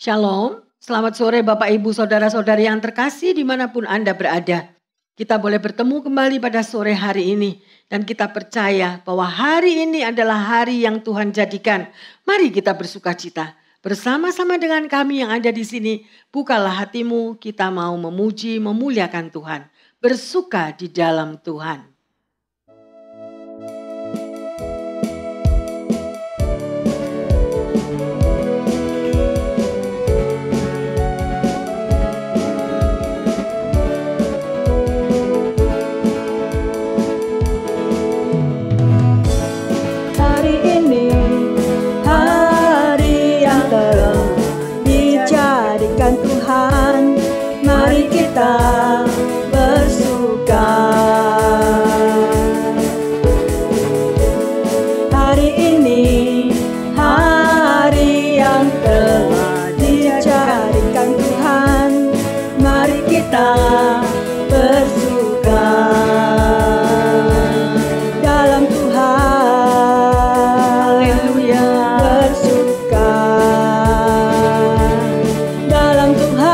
Shalom, selamat sore Bapak Ibu Saudara-saudari yang terkasih dimanapun Anda berada. Kita boleh bertemu kembali pada sore hari ini. Dan kita percaya bahwa hari ini adalah hari yang Tuhan jadikan. Mari kita bersukacita. Bersama-sama dengan kami yang ada di sini, bukalah hatimu, kita mau memuji, memuliakan Tuhan. Bersuka di dalam Tuhan. Bersuka. Hari ini hari yang telah dijadikan Tuhan, mari kita bersuka dalam Tuhan. Haleluya, bersuka dalam Tuhan.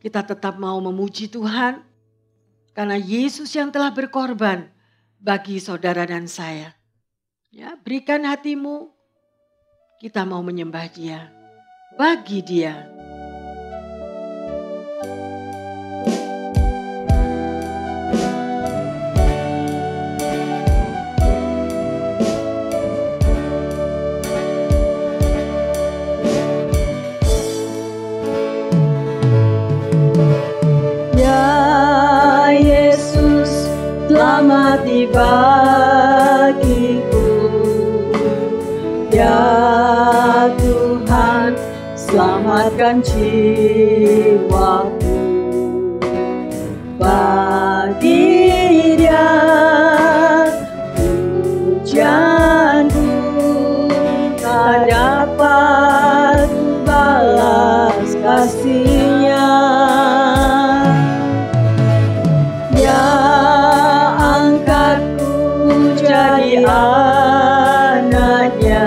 Kita tetap mau memuji Tuhan karena Yesus yang telah berkorban bagi saudara dan saya. Ya, berikan hatimu, kita mau menyembah Dia, bagi Dia. Selamat bagiku, ya Tuhan, selamatkan jiwaku. Bagi Dia pujianku tak dapat balas kasih-Nya. Jadi anaknya,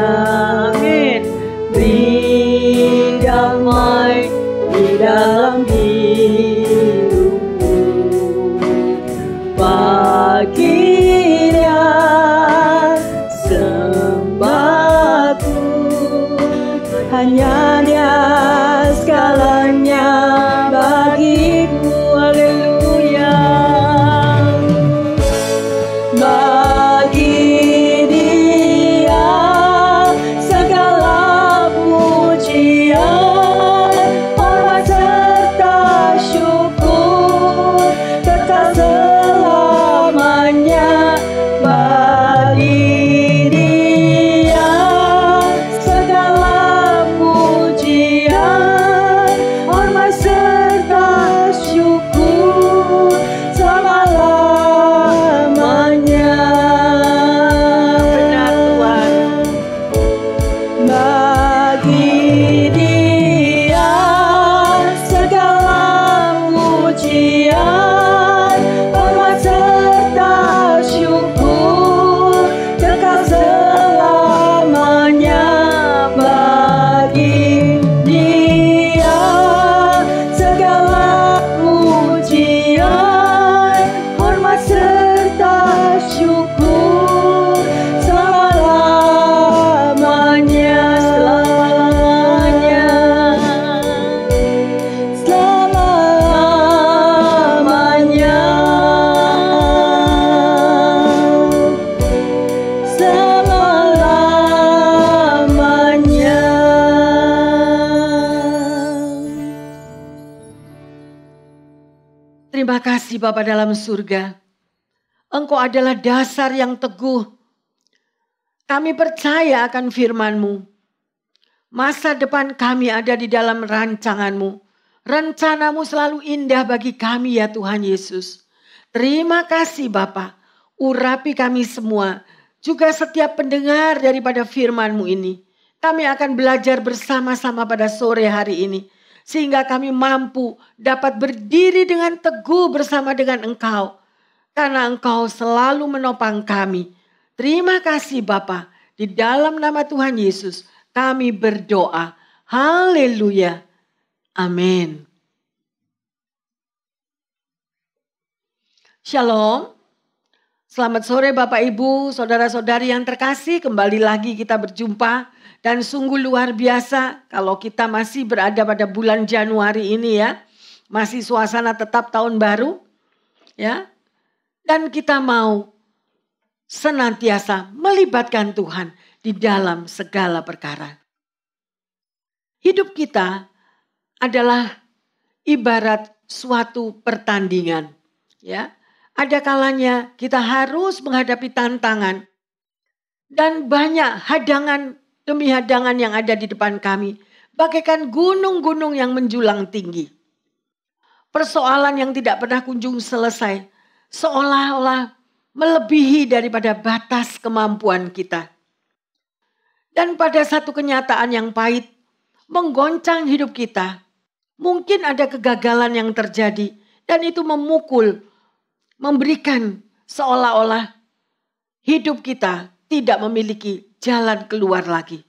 amin. Beri damai di dalam hidupku. Bagi Dia sembahku, hanya Dia segalanya bagiku. Haleluya. Dia segala pujian. kasih Bapa dalam surga. Engkau adalah dasar yang teguh. Kami percaya akan firman-Mu. Masa depan kami ada di dalam rancangan-Mu. Rencana-Mu selalu indah bagi kami ya Tuhan Yesus. Terima kasih Bapa. Urapi kami semua. Juga setiap pendengar daripada firman-Mu ini. Kami akan belajar bersama-sama pada sore hari ini. Sehingga kami mampu dapat berdiri dengan teguh bersama dengan Engkau. Karena Engkau selalu menopang kami. Terima kasih Bapa. Di dalam nama Tuhan Yesus kami berdoa. Haleluya. Amin. Shalom. Selamat sore Bapak Ibu, saudara-saudari yang terkasih. Kembali lagi kita berjumpa. Dan sungguh luar biasa kalau kita masih berada pada bulan Januari ini ya. Masih suasana tetap tahun baru. Ya. Dan kita mau senantiasa melibatkan Tuhan di dalam segala perkara. Hidup kita adalah ibarat suatu pertandingan. Ya. Ada kalanya kita harus menghadapi tantangan. Dan banyak hadangan demi hadangan yang ada di depan kami. Bagaikan gunung-gunung yang menjulang tinggi. Persoalan yang tidak pernah kunjung selesai. Seolah-olah melebihi daripada batas kemampuan kita. Dan pada satu kenyataan yang pahit, menggoncang hidup kita. Mungkin ada kegagalan yang terjadi dan itu memukul, memberikan seolah-olah hidup kita tidak memiliki jalan keluar lagi.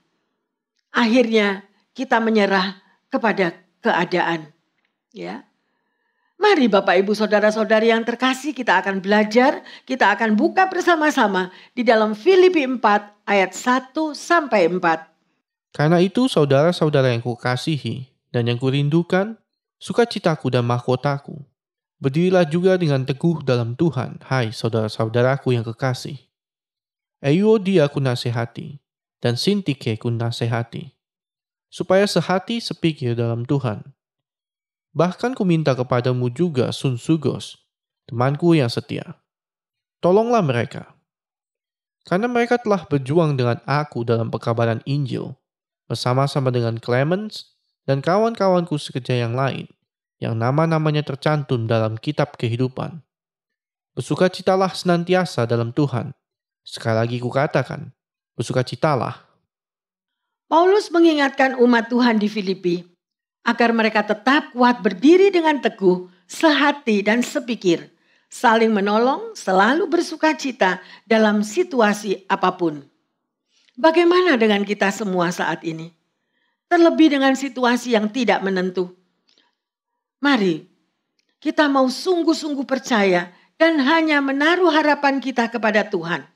Akhirnya kita menyerah kepada keadaan. Ya. Mari Bapak Ibu Saudara-saudari yang terkasih, kita akan belajar, kita akan buka bersama-sama di dalam Filipi 4 ayat 1 sampai 4. Karena itu saudara-saudara yang kukasihi dan yang kurindukan, sukacitaku dan mahkotaku, berdirilah juga dengan teguh dalam Tuhan, hai saudara-saudaraku yang kekasih. Euodia ku nasihati, dan Sintike ku nasihati, supaya sehati sepikir dalam Tuhan. Bahkan ku minta kepadamu juga Sunsugos, temanku yang setia. Tolonglah mereka. Karena mereka telah berjuang dengan aku dalam pekabaran Injil, bersama-sama dengan Clemens dan kawan-kawanku sekerja yang lain, yang nama-namanya tercantum dalam kitab kehidupan. Bersukacitalah senantiasa dalam Tuhan. Sekali lagi kukatakan, bersukacitalah. Paulus mengingatkan umat Tuhan di Filipi, agar mereka tetap kuat berdiri dengan teguh, sehati dan sepikir, saling menolong, selalu bersukacita dalam situasi apapun. Bagaimana dengan kita semua saat ini? Terlebih dengan situasi yang tidak menentu. Mari, kita mau sungguh-sungguh percaya dan hanya menaruh harapan kita kepada Tuhan.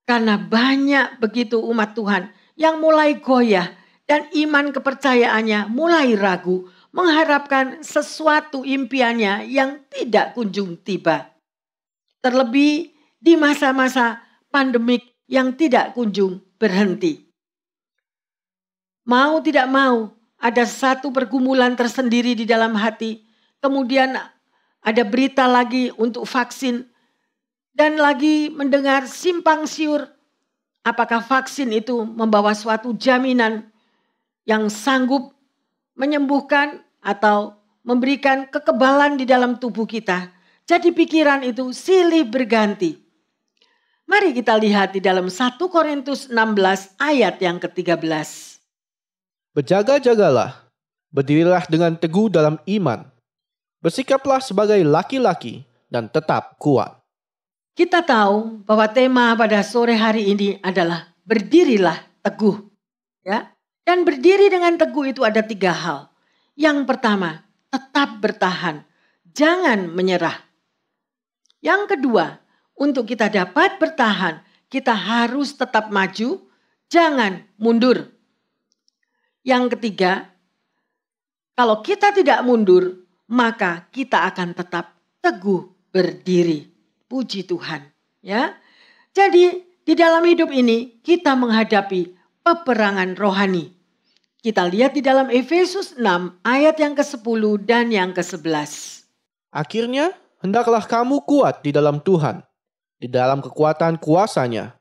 Karena banyak begitu umat Tuhan yang mulai goyah, dan iman kepercayaannya mulai ragu, mengharapkan sesuatu impiannya yang tidak kunjung tiba. Terlebih di masa-masa pandemik yang tidak kunjung berhenti. Mau tidak mau, ada satu pergumulan tersendiri di dalam hati. Kemudian ada berita lagi untuk vaksin. Dan lagi mendengar simpang siur, apakah vaksin itu membawa suatu jaminan yang sanggup menyembuhkan atau memberikan kekebalan di dalam tubuh kita. Jadi pikiran itu silih berganti. Mari kita lihat di dalam 1 Korintus 16 ayat yang ke-13. Berjaga-jagalah, berdirilah dengan teguh dalam iman. Bersikaplah sebagai laki-laki dan tetap kuat. Kita tahu bahwa tema pada sore hari ini adalah berdirilah teguh. Ya. Dan berdiri dengan teguh itu ada 3 hal. Yang pertama, tetap bertahan. Jangan menyerah. Yang kedua, untuk kita dapat bertahan, kita harus tetap maju. Jangan mundur. Yang ketiga, kalau kita tidak mundur, maka kita akan tetap teguh berdiri. Puji Tuhan. Ya. Jadi di dalam hidup ini kita menghadapi peperangan rohani. Kita lihat di dalam Efesus 6 ayat yang ke-10 dan yang ke-11. Akhirnya, hendaklah kamu kuat di dalam Tuhan, di dalam kekuatan kuasa-Nya.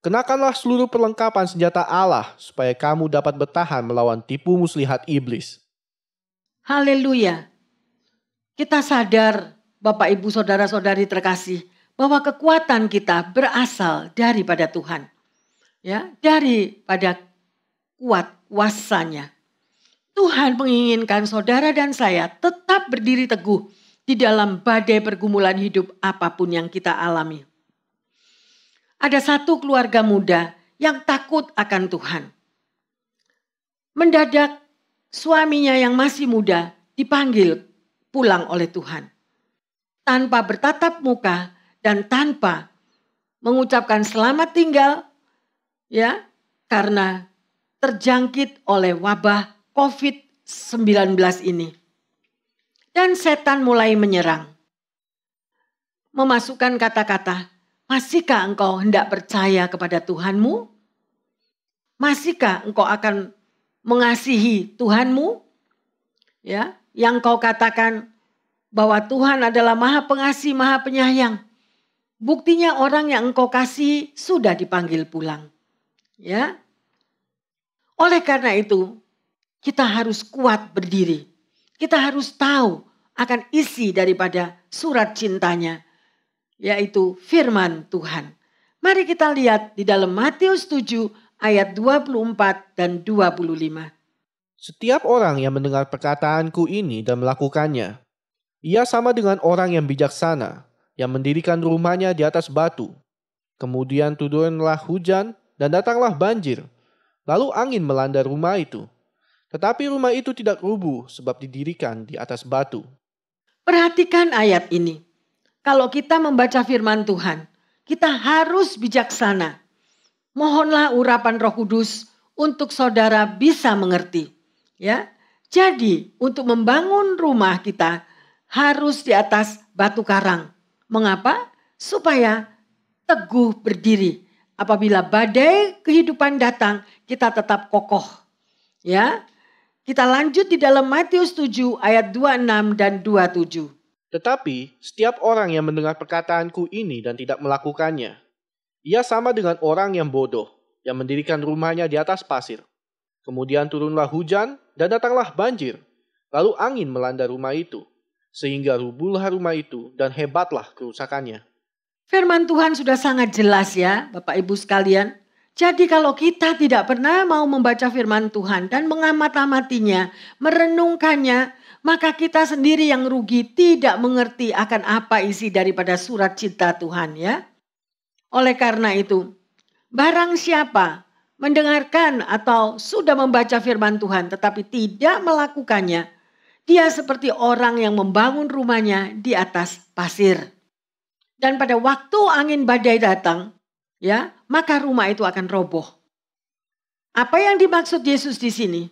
Kenakanlah seluruh perlengkapan senjata Allah supaya kamu dapat bertahan melawan tipu muslihat iblis. Haleluya. Kita sadar, Bapak, Ibu, Saudara-saudari terkasih, bahwa kekuatan kita berasal daripada Tuhan. Ya, daripada kuasa-Nya. Tuhan menginginkan saudara dan saya tetap berdiri teguh di dalam badai pergumulan hidup apapun yang kita alami. Ada satu keluarga muda yang takut akan Tuhan. Mendadak suaminya yang masih muda dipanggil pulang oleh Tuhan. Tanpa bertatap muka dan tanpa mengucapkan selamat tinggal, ya, karena terjangkit oleh wabah COVID-19 ini. Dan setan mulai menyerang. Memasukkan kata-kata, masihkah engkau hendak percaya kepada Tuhanmu? Masihkah engkau akan mengasihi Tuhanmu? Ya, yang kau katakan bahwa Tuhan adalah Maha Pengasih, Maha Penyayang. Buktinya orang yang engkau kasih sudah dipanggil pulang. Ya. Oleh karena itu, kita harus kuat berdiri. Kita harus tahu akan isi daripada surat cintanya, yaitu firman Tuhan. Mari kita lihat di dalam Matius 7 ayat 24 dan 25. Setiap orang yang mendengar perkataanku ini dan melakukannya, ia sama dengan orang yang bijaksana, yang mendirikan rumahnya di atas batu. Kemudian turunlah hujan dan datanglah banjir. Lalu angin melanda rumah itu. Tetapi rumah itu tidak rubuh sebab didirikan di atas batu. Perhatikan ayat ini. Kalau kita membaca firman Tuhan, kita harus bijaksana. Mohonlah urapan Roh Kudus untuk saudara bisa mengerti. Ya, jadi untuk membangun rumah kita harus di atas batu karang. Mengapa? Supaya teguh berdiri. Apabila badai kehidupan datang, kita tetap kokoh. Ya, kita lanjut di dalam Matius 7 ayat 26 dan 27. Tetapi setiap orang yang mendengar perkataanku ini dan tidak melakukannya, ia sama dengan orang yang bodoh, yang mendirikan rumahnya di atas pasir. Kemudian turunlah hujan dan datanglah banjir. Lalu angin melanda rumah itu, sehingga rubuhlah rumah itu dan hebatlah kerusakannya. Firman Tuhan sudah sangat jelas ya Bapak Ibu sekalian. Jadi kalau kita tidak pernah mau membaca firman Tuhan dan mengamat-amatinya, merenungkannya, maka kita sendiri yang rugi tidak mengerti akan apa isi daripada surat cinta Tuhan ya. Oleh karena itu, barang siapa mendengarkan atau sudah membaca firman Tuhan tetapi tidak melakukannya, dia seperti orang yang membangun rumahnya di atas pasir. Dan pada waktu angin badai datang, ya, maka rumah itu akan roboh. Apa yang dimaksud Yesus di sini?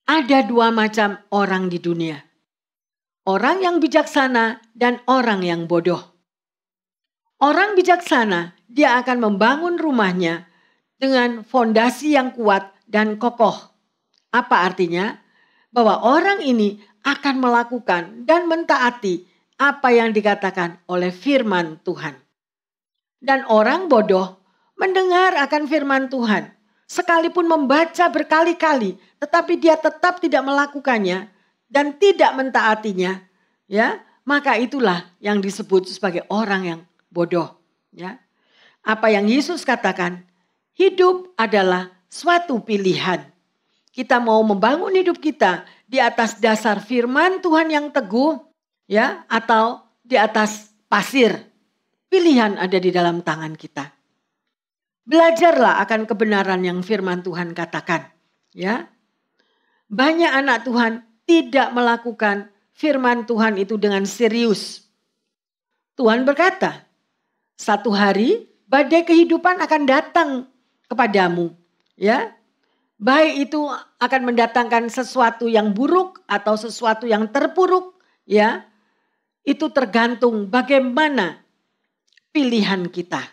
Ada dua macam orang di dunia. Orang yang bijaksana dan orang yang bodoh. Orang bijaksana, dia akan membangun rumahnya dengan fondasi yang kuat dan kokoh. Apa artinya? Bahwa orang ini akan melakukan dan mentaati apa yang dikatakan oleh firman Tuhan. Dan orang bodoh mendengar akan firman Tuhan. Sekalipun membaca berkali-kali, tetapi dia tetap tidak melakukannya dan tidak mentaatinya, ya, maka itulah yang disebut sebagai orang yang bodoh. Ya. Apa yang Yesus katakan, hidup adalah suatu pilihan. Kita mau membangun hidup kita di atas dasar firman Tuhan yang teguh, ya, atau di atas pasir. Pilihan ada di dalam tangan kita. Belajarlah akan kebenaran yang firman Tuhan katakan, ya. Banyak anak Tuhan tidak melakukan firman Tuhan itu dengan serius. Tuhan berkata, satu hari badai kehidupan akan datang kepadamu, ya. Baik itu akan mendatangkan sesuatu yang buruk atau sesuatu yang terpuruk, ya. Itu tergantung bagaimana pilihan kita.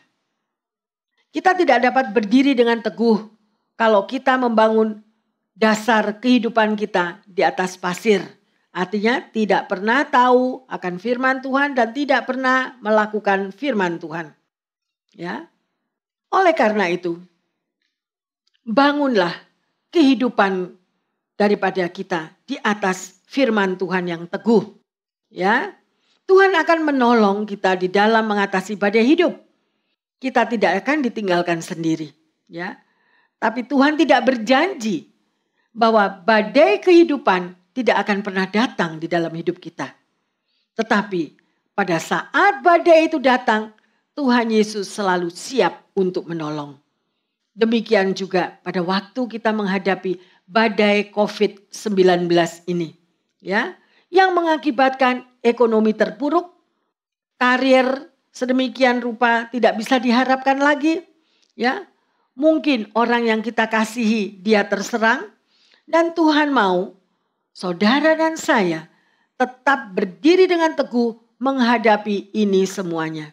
Kita tidak dapat berdiri dengan teguh kalau kita membangun dasar kehidupan kita di atas pasir Artinya tidak pernah tahu akan firman Tuhan dan tidak pernah melakukan firman Tuhan. Ya. Oleh karena itu, bangunlah kehidupan daripada kita di atas firman Tuhan yang teguh. Ya. Tuhan akan menolong kita di dalam mengatasi badai hidup. Kita tidak akan ditinggalkan sendiri. Ya. Tapi Tuhan tidak berjanji bahwa badai kehidupan tidak akan pernah datang di dalam hidup kita. Tetapi pada saat badai itu datang, Tuhan Yesus selalu siap untuk menolong. Demikian juga pada waktu kita menghadapi badai COVID-19 ini. Ya, yang mengakibatkan ekonomi terpuruk, karir sedemikian rupa tidak bisa diharapkan lagi. Ya, mungkin orang yang kita kasihi dia terserang, dan Tuhan mau saudara dan saya tetap berdiri dengan teguh menghadapi ini semuanya.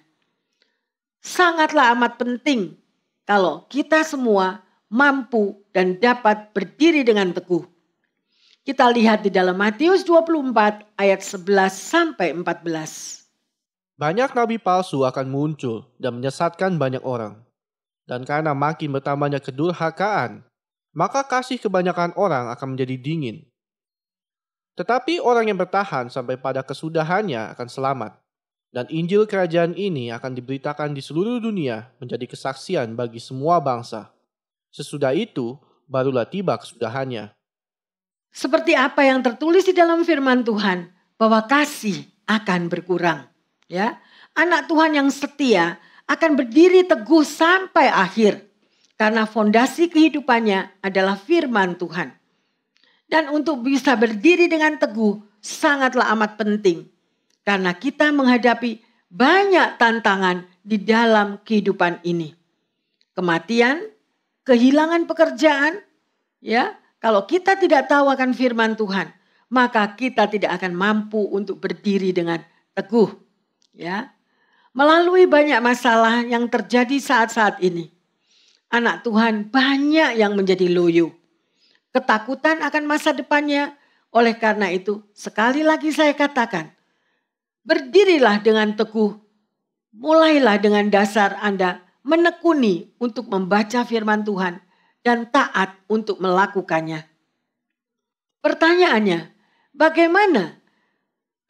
Sangatlah amat penting kalau kita semua mampu dan dapat berdiri dengan teguh. Kita lihat di dalam Matius 24 ayat 11 sampai 14. Banyak nabi palsu akan muncul dan menyesatkan banyak orang. Dan karena makin bertambahnya kedurhakaan, maka kasih kebanyakan orang akan menjadi dingin. Tetapi orang yang bertahan sampai pada kesudahannya akan selamat. Dan Injil kerajaan ini akan diberitakan di seluruh dunia menjadi kesaksian bagi semua bangsa. Sesudah itu, barulah tiba kesudahannya. Seperti apa yang tertulis di dalam firman Tuhan, bahwa kasih akan berkurang. Ya, anak Tuhan yang setia akan berdiri teguh sampai akhir. Karena fondasi kehidupannya adalah firman Tuhan. Dan untuk bisa berdiri dengan teguh sangatlah amat penting. Karena kita menghadapi banyak tantangan di dalam kehidupan ini. Kematian, kehilangan pekerjaan. Ya, kalau kita tidak tahu akan firman Tuhan, maka kita tidak akan mampu untuk berdiri dengan teguh. Ya, melalui banyak masalah yang terjadi saat-saat ini, anak Tuhan banyak yang menjadi loyo. Ketakutan akan masa depannya. Oleh karena itu, sekali lagi saya katakan, berdirilah dengan teguh. Mulailah dengan dasar Anda menekuni untuk membaca firman Tuhan dan taat untuk melakukannya. Pertanyaannya, bagaimana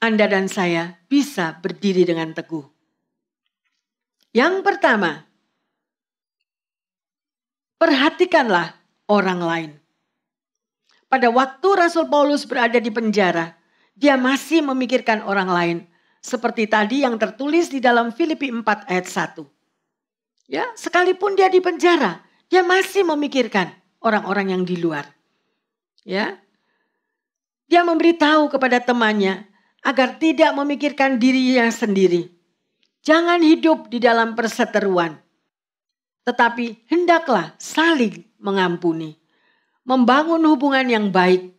Anda dan saya bisa berdiri dengan teguh? Yang pertama, perhatikanlah orang lain. Pada waktu Rasul Paulus berada di penjara, dia masih memikirkan orang lain. Seperti tadi yang tertulis di dalam Filipi 4 ayat 1. Ya, sekalipun dia di penjara, dia masih memikirkan orang-orang yang di luar. Ya. Dia memberitahu kepada temannya agar tidak memikirkan dirinya sendiri. Jangan hidup di dalam perseteruan. Tetapi hendaklah saling mengampuni. Membangun hubungan yang baik.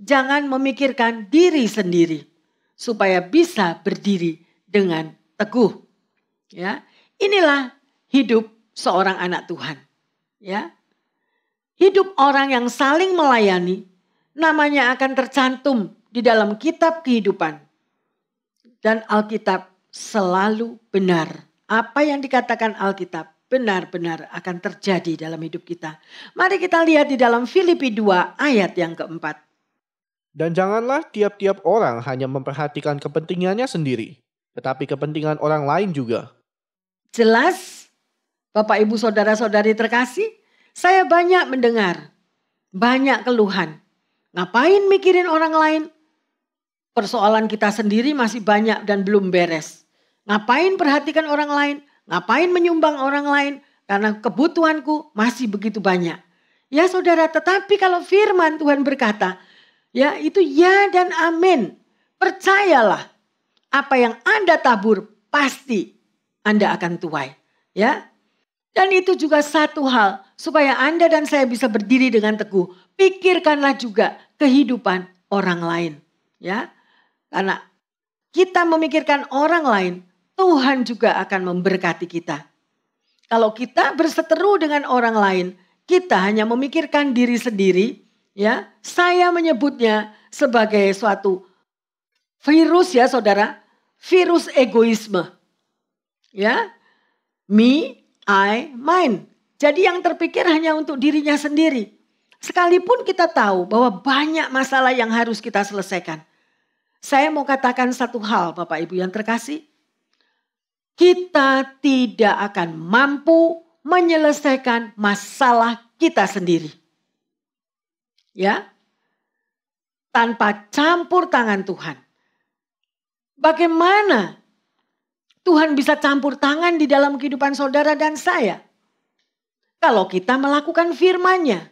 Jangan memikirkan diri sendiri. Supaya bisa berdiri dengan teguh. Ya, inilah hidup seorang anak Tuhan. Ya, hidup orang yang saling melayani, namanya akan tercantum di dalam kitab kehidupan. Dan Alkitab selalu benar. Apa yang dikatakan Alkitab benar-benar akan terjadi dalam hidup kita. Mari kita lihat di dalam Filipi 2 ayat yang keempat. Dan janganlah tiap-tiap orang hanya memperhatikan kepentingannya sendiri, tetapi kepentingan orang lain juga. Jelas, Bapak Ibu Saudara-saudari terkasih, saya banyak mendengar, banyak keluhan. Ngapain mikirin orang lain? Persoalan kita sendiri masih banyak dan belum beres. Ngapain perhatikan orang lain? Ngapain menyumbang orang lain? Karena kebutuhanku masih begitu banyak. Ya saudara, tetapi kalau firman Tuhan berkata, ya itu ya dan amin. Percayalah, apa yang Anda tabur pasti Anda akan tuai. Ya. Dan itu juga satu hal, supaya Anda dan saya bisa berdiri dengan teguh. Pikirkanlah juga kehidupan orang lain. Ya. Karena kita memikirkan orang lain, Tuhan juga akan memberkati kita. Kalau kita berseteru dengan orang lain, kita hanya memikirkan diri sendiri, ya. Saya menyebutnya sebagai suatu Virus ya saudara, virus egoisme. Ya, me, I, mine. Jadi yang terpikir hanya untuk dirinya sendiri. Sekalipun kita tahu bahwa banyak masalah yang harus kita selesaikan. Saya mau katakan satu hal Bapak Ibu yang terkasih. Kita tidak akan mampu menyelesaikan masalah kita sendiri. Ya, tanpa campur tangan Tuhan. Bagaimana Tuhan bisa campur tangan di dalam kehidupan saudara dan saya? Kalau kita melakukan firman-Nya.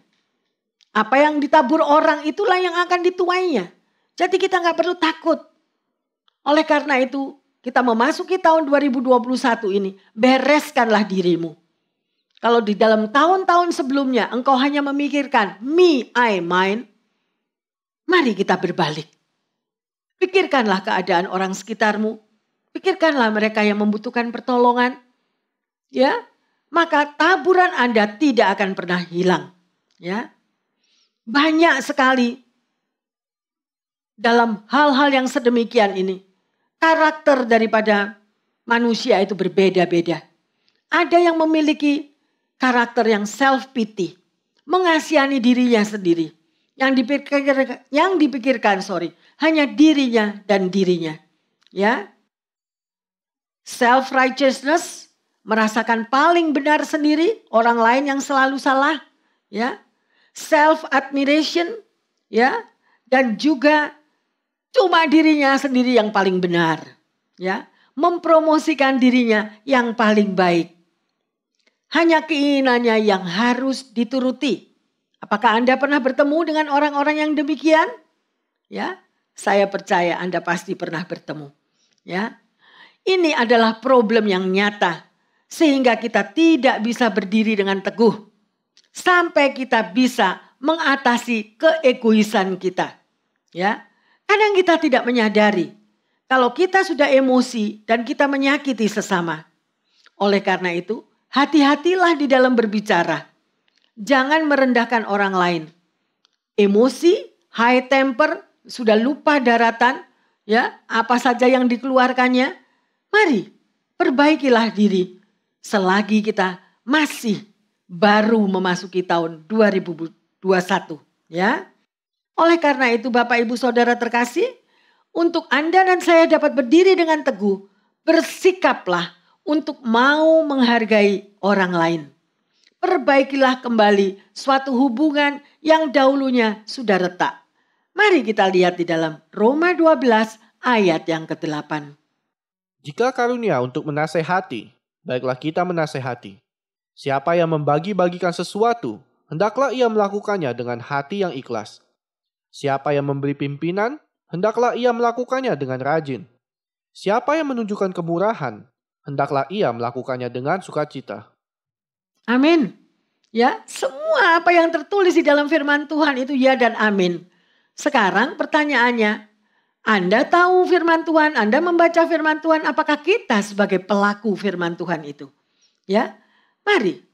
Apa yang ditabur orang itulah yang akan dituainya. Jadi kita gak perlu takut. Oleh karena itu kita memasuki tahun 2021 ini. Bereskanlah dirimu. Kalau di dalam tahun-tahun sebelumnya engkau hanya memikirkan me, I, mine. Mari kita berbalik. Pikirkanlah keadaan orang sekitarmu. Pikirkanlah mereka yang membutuhkan pertolongan. Ya, maka taburan Anda tidak akan pernah hilang. Ya, banyak sekali dalam hal-hal yang sedemikian ini. Karakter daripada manusia itu berbeda-beda. Ada yang memiliki karakter yang self-pity. Mengasihani dirinya sendiri. Yang dipikirkan hanya dirinya dan dirinya. Ya, self-righteousness, merasakan paling benar sendiri, orang lain yang selalu salah. Ya, self-admiration, ya, dan juga cuma dirinya sendiri yang paling benar. Ya, mempromosikan dirinya yang paling baik. Hanya keinginannya yang harus dituruti. Apakah Anda pernah bertemu dengan orang-orang yang demikian? Ya, saya percaya Anda pasti pernah bertemu. Ya, ini adalah problem yang nyata. Sehingga kita tidak bisa berdiri dengan teguh. Sampai kita bisa mengatasi keegoisan kita. Ya, kadang kita tidak menyadari kalau kita sudah emosi dan kita menyakiti sesama. Oleh karena itu, hati-hatilah di dalam berbicara. Jangan merendahkan orang lain. Emosi, high temper, sudah lupa daratan, ya, apa saja yang dikeluarkannya. Mari, perbaikilah diri selagi kita masih baru memasuki tahun 2021, ya. Oleh karena itu Bapak Ibu Saudara terkasih, untuk Anda dan saya dapat berdiri dengan teguh, bersikaplah untuk mau menghargai orang lain. Perbaikilah kembali suatu hubungan yang dahulunya sudah retak. Mari kita lihat di dalam Roma 12 ayat yang ke-8. Jika karunia untuk menasehati, baiklah kita menasehati. Siapa yang membagi-bagikan sesuatu, hendaklah ia melakukannya dengan hati yang ikhlas. Siapa yang memberi pimpinan, hendaklah ia melakukannya dengan rajin. Siapa yang menunjukkan kemurahan, hendaklah ia melakukannya dengan sukacita. Amin. Ya, semua apa yang tertulis di dalam firman Tuhan itu ya dan amin. Sekarang pertanyaannya, Anda tahu firman Tuhan, Anda membaca firman Tuhan, apakah kita sebagai pelaku firman Tuhan itu? Ya, mari.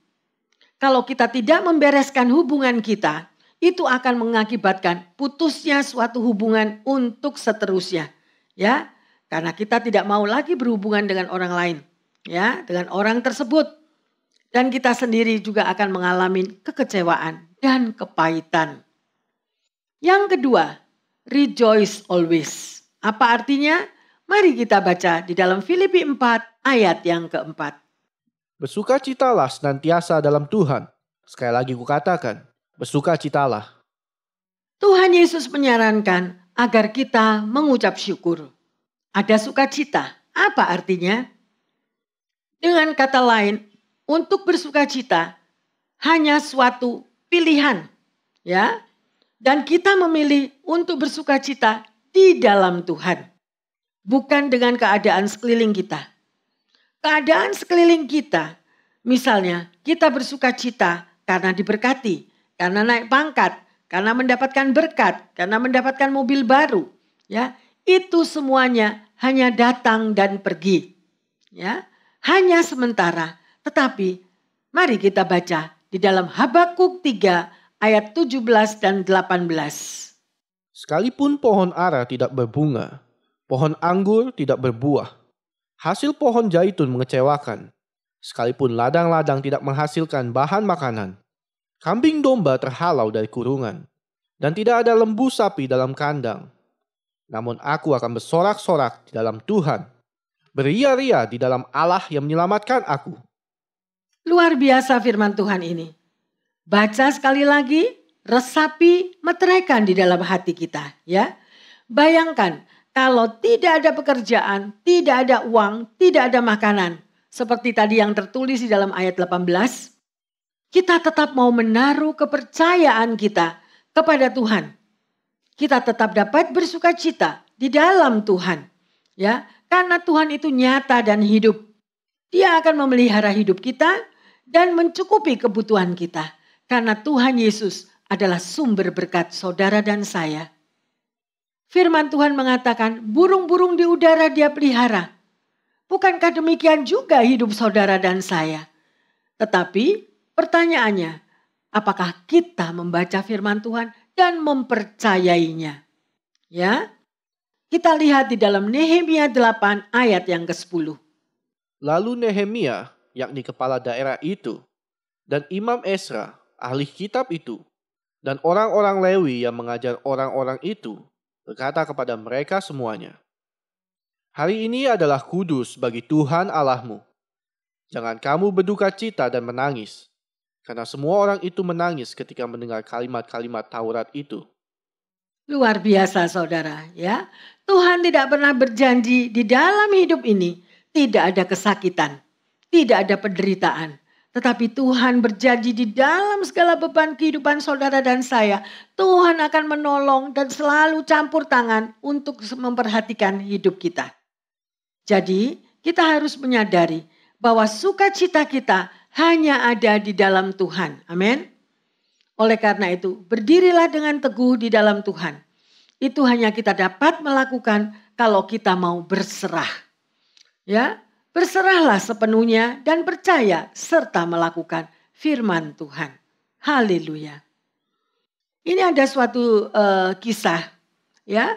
Kalau kita tidak membereskan hubungan kita, itu akan mengakibatkan putusnya suatu hubungan untuk seterusnya. Ya, karena kita tidak mau lagi berhubungan dengan orang lain. Ya, dengan orang tersebut. Dan kita sendiri juga akan mengalami kekecewaan dan kepahitan. Yang kedua, rejoice always. Apa artinya? Mari kita baca di dalam Filipi 4 ayat yang keempat. Bersukacitalah senantiasa dalam Tuhan. Sekali lagi kukatakan, bersukacitalah. Tuhan Yesus menyarankan agar kita mengucap syukur. Ada sukacita. Apa artinya? Dengan kata lain, untuk bersukacita hanya suatu pilihan, ya. Dan kita memilih untuk bersukacita di dalam Tuhan, bukan dengan keadaan sekeliling kita. Keadaan sekeliling kita, misalnya kita bersukacita karena diberkati, karena naik pangkat, karena mendapatkan berkat, karena mendapatkan mobil baru, ya. Itu semuanya hanya datang dan pergi, ya. Hanya sementara. Tetapi mari kita baca di dalam Habakuk 3 ayat 17 dan 18. Sekalipun pohon ara tidak berbunga, Pohon anggur tidak berbuah. Hasil pohon zaitun mengecewakan. Sekalipun ladang-ladang tidak menghasilkan bahan makanan. Kambing domba terhalau dari kurungan. Dan tidak ada lembu sapi dalam kandang. Namun aku akan bersorak-sorak di dalam Tuhan. Beria-ria di dalam Allah yang menyelamatkan aku. Luar biasa firman Tuhan ini. Baca sekali lagi, resapi, meteraikan di dalam hati kita. Ya, bayangkan kalau tidak ada pekerjaan, tidak ada uang, tidak ada makanan. Seperti tadi yang tertulis di dalam ayat 18. Kita tetap mau menaruh kepercayaan kita kepada Tuhan. Kita tetap dapat bersuka cita di dalam Tuhan. Ya, karena Tuhan itu nyata dan hidup. Dia akan memelihara hidup kita dan mencukupi kebutuhan kita. Karena Tuhan Yesus adalah sumber berkat saudara dan saya. Firman Tuhan mengatakan burung-burung di udara dia pelihara. Bukankah demikian juga hidup saudara dan saya? Tetapi pertanyaannya, apakah kita membaca firman Tuhan dan mempercayainya? Ya, kita lihat di dalam Nehemia 8 ayat yang ke-10. Lalu Nehemia, yakni kepala daerah itu, dan Imam Esra, ahli kitab itu, dan orang-orang Lewi yang mengajar orang-orang itu, berkata kepada mereka semuanya, "Hari ini adalah kudus bagi Tuhan Allahmu. Jangan kamu berduka cita dan menangis, karena semua orang itu menangis ketika mendengar kalimat-kalimat Taurat itu." Luar biasa saudara ya. Tuhan tidak pernah berjanji di dalam hidup ini tidak ada kesakitan, tidak ada penderitaan. Tetapi Tuhan berjanji di dalam segala beban kehidupan saudara dan saya, Tuhan akan menolong dan selalu campur tangan untuk memperhatikan hidup kita. Jadi kita harus menyadari bahwa sukacita kita hanya ada di dalam Tuhan. Amin. Oleh karena itu, berdirilah dengan teguh di dalam Tuhan. Itu hanya kita dapat melakukan kalau kita mau berserah. Ya, berserahlah sepenuhnya dan percaya serta melakukan firman Tuhan. Haleluya. Ini ada suatu kisah, ya.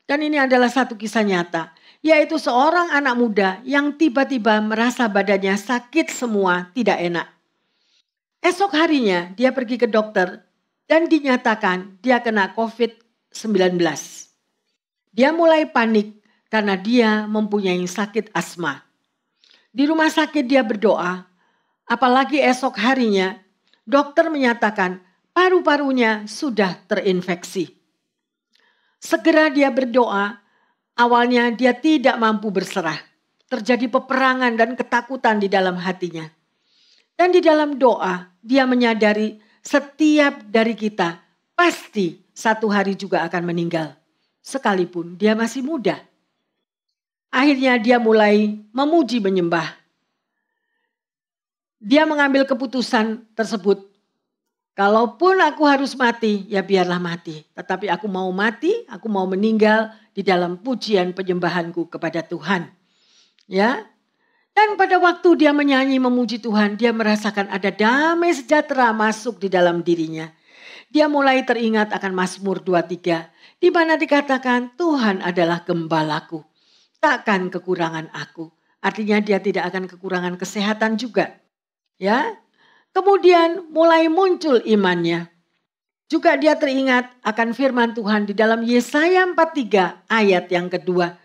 Dan ini adalah satu kisah nyata, yaitu seorang anak muda yang tiba-tiba merasa badannya sakit semua, tidak enak. Esok harinya dia pergi ke dokter dan dinyatakan dia kena COVID-19. Dia mulai panik karena dia mempunyai sakit asma. Di rumah sakit dia berdoa, apalagi esok harinya dokter menyatakan paru-parunya sudah terinfeksi. Segera dia berdoa, awalnya dia tidak mampu berserah. Terjadi peperangan dan ketakutan di dalam hatinya. Dan di dalam doa dia menyadari setiap dari kita pasti satu hari juga akan meninggal. Sekalipun dia masih muda. Akhirnya dia mulai memuji menyembah. Dia mengambil keputusan tersebut. Kalaupun aku harus mati, ya biarlah mati. Tetapi aku mau mati, aku mau meninggal di dalam pujian penyembahanku kepada Tuhan. Ya. Dan pada waktu dia menyanyi memuji Tuhan, dia merasakan ada damai sejahtera masuk di dalam dirinya. Dia mulai teringat akan Mazmur 23, di mana dikatakan Tuhan adalah gembalaku, takkan kekurangan aku. Artinya dia tidak akan kekurangan kesehatan juga. Ya. Kemudian mulai muncul imannya. Juga dia teringat akan firman Tuhan di dalam Yesaya 43 ayat yang kedua.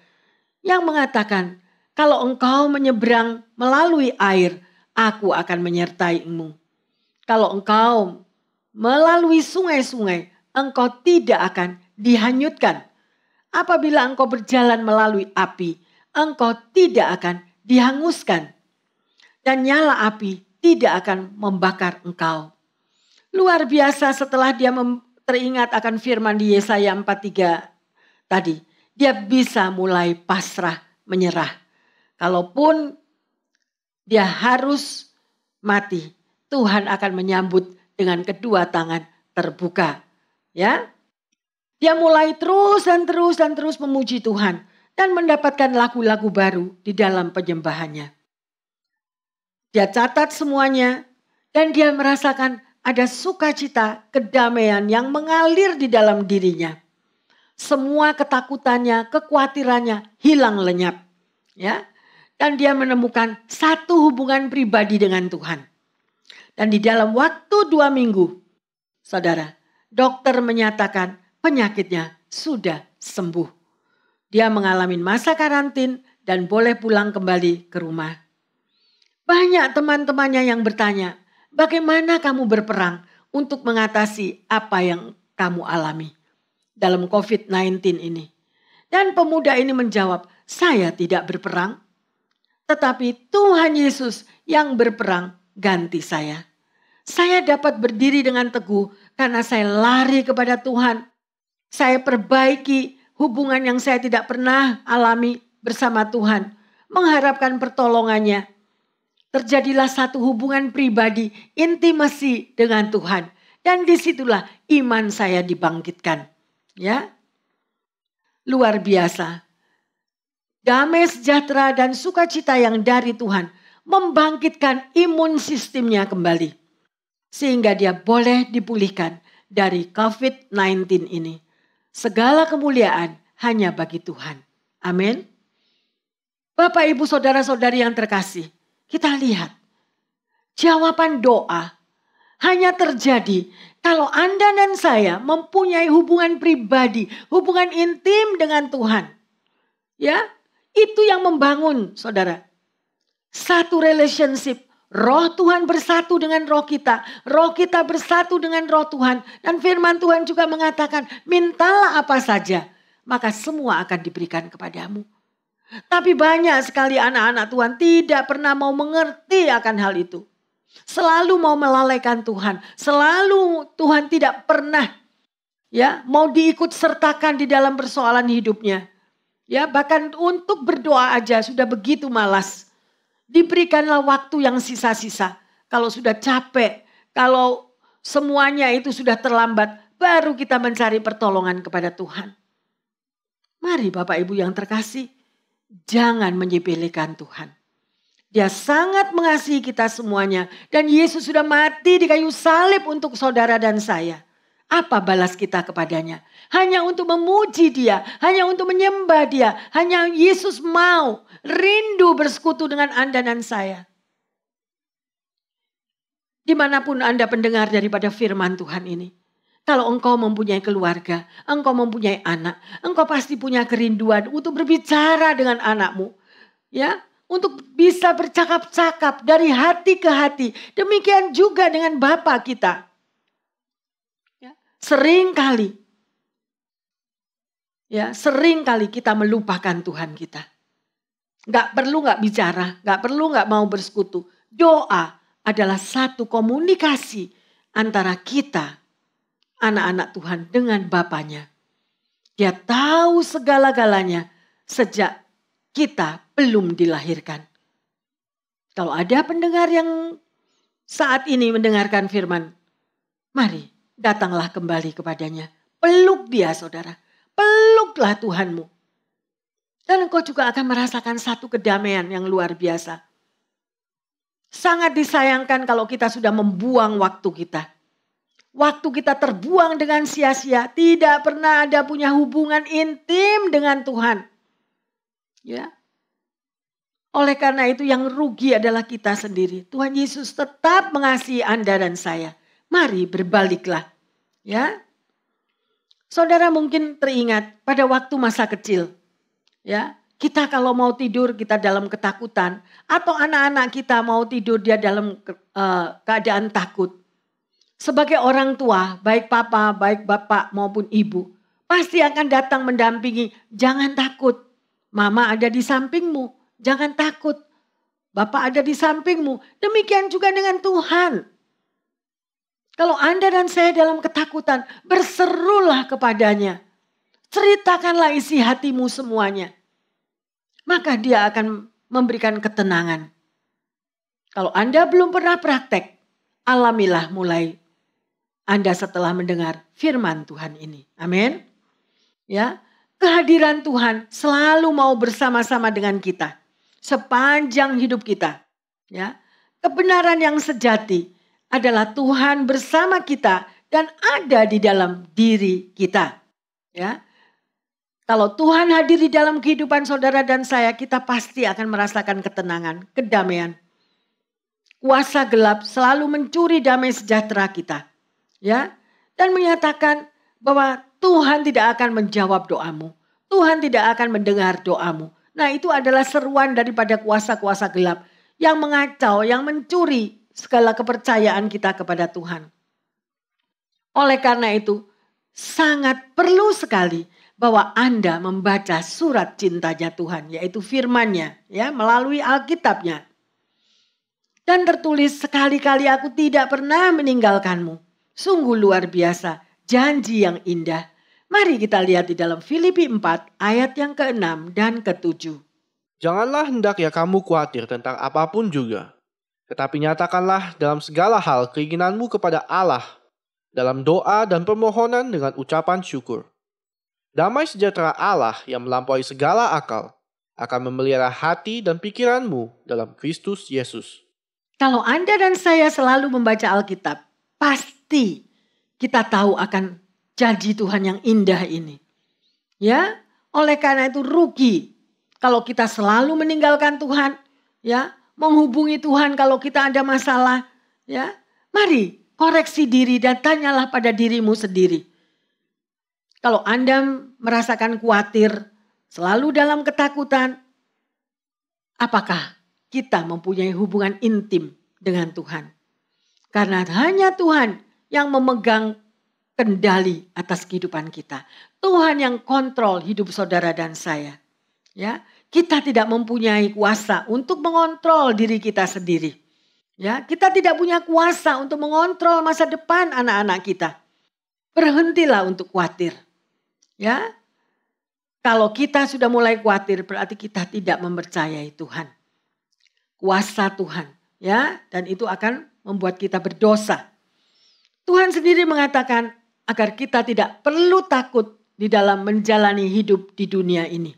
Yang mengatakan, kalau engkau menyeberang melalui air, aku akan menyertai-mu. Kalau engkau melalui sungai-sungai, engkau tidak akan dihanyutkan. Apabila engkau berjalan melalui api, engkau tidak akan dihanguskan. Dan nyala api tidak akan membakar engkau. Luar biasa setelah dia teringat akan firman di Yesaya 43 tadi. Dia bisa mulai pasrah, menyerah. Kalaupun dia harus mati, Tuhan akan menyambut dengan kedua tangan terbuka. Ya, dia mulai terus memuji Tuhan dan mendapatkan lagu-lagu baru di dalam penyembahannya. Dia catat semuanya dan dia merasakan ada sukacita, kedamaian yang mengalir di dalam dirinya. Semua ketakutannya, kekhawatirannya hilang lenyap. Ya. Dan dia menemukan satu hubungan pribadi dengan Tuhan. Dan di dalam waktu 2 minggu, saudara, dokter menyatakan penyakitnya sudah sembuh. Dia mengalami masa karantin dan boleh pulang kembali ke rumah. Banyak teman-temannya yang bertanya, bagaimana kamu berperang untuk mengatasi apa yang kamu alami dalam COVID-19 ini? Dan pemuda ini menjawab, saya tidak berperang, tetapi Tuhan Yesus yang berperang ganti saya. Saya dapat berdiri dengan teguh karena saya lari kepada Tuhan. Saya perbaiki hubungan yang saya tidak pernah alami bersama Tuhan. Mengharapkan pertolongannya. Terjadilah satu hubungan pribadi, intimasi dengan Tuhan. Dan disitulah iman saya dibangkitkan. Ya, luar biasa. Damai sejahtera dan sukacita yang dari Tuhan membangkitkan imun sistemnya kembali. Sehingga dia boleh dipulihkan dari COVID-19 ini. Segala kemuliaan hanya bagi Tuhan. Amin. Bapak, Ibu, saudara-saudari yang terkasih. Kita lihat. Jawaban doa hanya terjadi kalau Anda dan saya mempunyai hubungan pribadi. Hubungan intim dengan Tuhan. Ya, itu yang membangun, saudara. Satu relationship. Roh Tuhan bersatu dengan roh kita bersatu dengan roh Tuhan. Dan firman Tuhan juga mengatakan, mintalah apa saja, maka semua akan diberikan kepadamu. Tapi banyak sekali anak-anak Tuhan tidak pernah mau mengerti akan hal itu. Selalu mau melalaikan Tuhan. Selalu Tuhan tidak pernah mau diikut sertakan di dalam persoalan hidupnya. Ya, bahkan untuk berdoa aja sudah begitu malas. Diberikanlah waktu yang sisa-sisa. Kalau sudah capek, kalau semuanya itu sudah terlambat, baru kita mencari pertolongan kepada Tuhan. Mari Bapak Ibu yang terkasih, jangan menyepelekan Tuhan. Dia sangat mengasihi kita semuanya. Dan Yesus sudah mati di kayu salib untuk saudara dan saya. Apa balas kita kepadanya? Hanya untuk memuji dia, hanya untuk menyembah dia. Hanya Yesus mau rindu bersekutu dengan Anda dan saya. Dimanapun Anda pendengar daripada firman Tuhan ini. Kalau engkau mempunyai keluarga, engkau mempunyai anak, engkau pasti punya kerinduan untuk berbicara dengan anakmu. Ya, untuk bisa bercakap-cakap dari hati ke hati. Demikian juga dengan Bapa kita. Sering kali kita melupakan Tuhan kita. Gak perlu gak bicara, gak perlu gak mau bersekutu. Doa adalah satu komunikasi antara kita, anak-anak Tuhan, dengan Bapanya. Dia tahu segala-galanya sejak kita belum dilahirkan. Kalau ada pendengar yang saat ini mendengarkan firman, mari datanglah kembali kepadanya. Peluk dia, saudara. Peluklah Tuhanmu. Dan engkau juga akan merasakan satu kedamaian yang luar biasa. Sangat disayangkan kalau kita sudah membuang waktu kita. Waktu kita terbuang dengan sia-sia. Tidak pernah ada punya hubungan intim dengan Tuhan. Ya. Oleh karena itu yang rugi adalah kita sendiri. Tuhan Yesus tetap mengasihi Anda dan saya. Mari berbaliklah. Ya. Saudara mungkin teringat pada waktu masa kecil. Ya, kita kalau mau tidur kita dalam ketakutan. Atau anak-anak kita mau tidur dia dalam keadaan takut. Sebagai orang tua, baik papa, baik bapak maupun ibu. Pasti akan datang mendampingi. Jangan takut. Mama ada di sampingmu. Jangan takut. Bapak ada di sampingmu. Demikian juga dengan Tuhan. Kalau Anda dan saya dalam ketakutan, berserulah kepadanya. Ceritakanlah isi hatimu semuanya. Maka dia akan memberikan ketenangan. Kalau Anda belum pernah praktek, alamilah mulai Anda setelah mendengar firman Tuhan ini. Amin. Ya, kehadiran Tuhan selalu mau bersama-sama dengan kita. Sepanjang hidup kita. Ya, kebenaran yang sejati adalah Tuhan bersama kita dan ada di dalam diri kita. Ya. Kalau Tuhan hadir di dalam kehidupan saudara dan saya, kita pasti akan merasakan ketenangan, kedamaian. Kuasa gelap selalu mencuri damai sejahtera kita. Ya, dan menyatakan bahwa Tuhan tidak akan menjawab doamu. Tuhan tidak akan mendengar doamu. Nah, itu adalah seruan daripada kuasa-kuasa gelap yang mengacau, yang mencuri segala kepercayaan kita kepada Tuhan. Oleh karena itu, sangat perlu sekali bahwa Anda membaca surat cintanya Tuhan, yaitu firman-Nya, ya, melalui Alkitab-Nya. Dan tertulis, sekali-kali aku tidak pernah meninggalkanmu. Sungguh luar biasa, janji yang indah. Mari kita lihat di dalam Filipi 4 ayat yang ke-6 dan ke-7. Janganlah hendaknya kamu khawatir tentang apapun juga. Tetapi nyatakanlah dalam segala hal keinginanmu kepada Allah, dalam doa dan permohonan dengan ucapan syukur. Damai sejahtera Allah yang melampaui segala akal akan memelihara hati dan pikiranmu dalam Kristus Yesus. Kalau Anda dan saya selalu membaca Alkitab, pasti kita tahu akan janji Tuhan yang indah ini. Ya, oleh karena itu rugi kalau kita selalu meninggalkan Tuhan, ya, menghubungi Tuhan kalau kita ada masalah, ya. Mari koreksi diri dan tanyalah pada dirimu sendiri. Kalau Anda merasakan khawatir, selalu dalam ketakutan, apakah kita mempunyai hubungan intim dengan Tuhan? Karena hanya Tuhan yang memegang kendali atas kehidupan kita. Tuhan yang kontrol hidup saudara dan saya. Ya, kita tidak mempunyai kuasa untuk mengontrol diri kita sendiri. Ya, kita tidak punya kuasa untuk mengontrol masa depan anak-anak kita. Berhentilah untuk khawatir. Ya, kalau kita sudah mulai khawatir berarti kita tidak mempercayai Tuhan. Kuasa Tuhan, ya, dan itu akan membuat kita berdosa. Tuhan sendiri mengatakan agar kita tidak perlu takut di dalam menjalani hidup di dunia ini.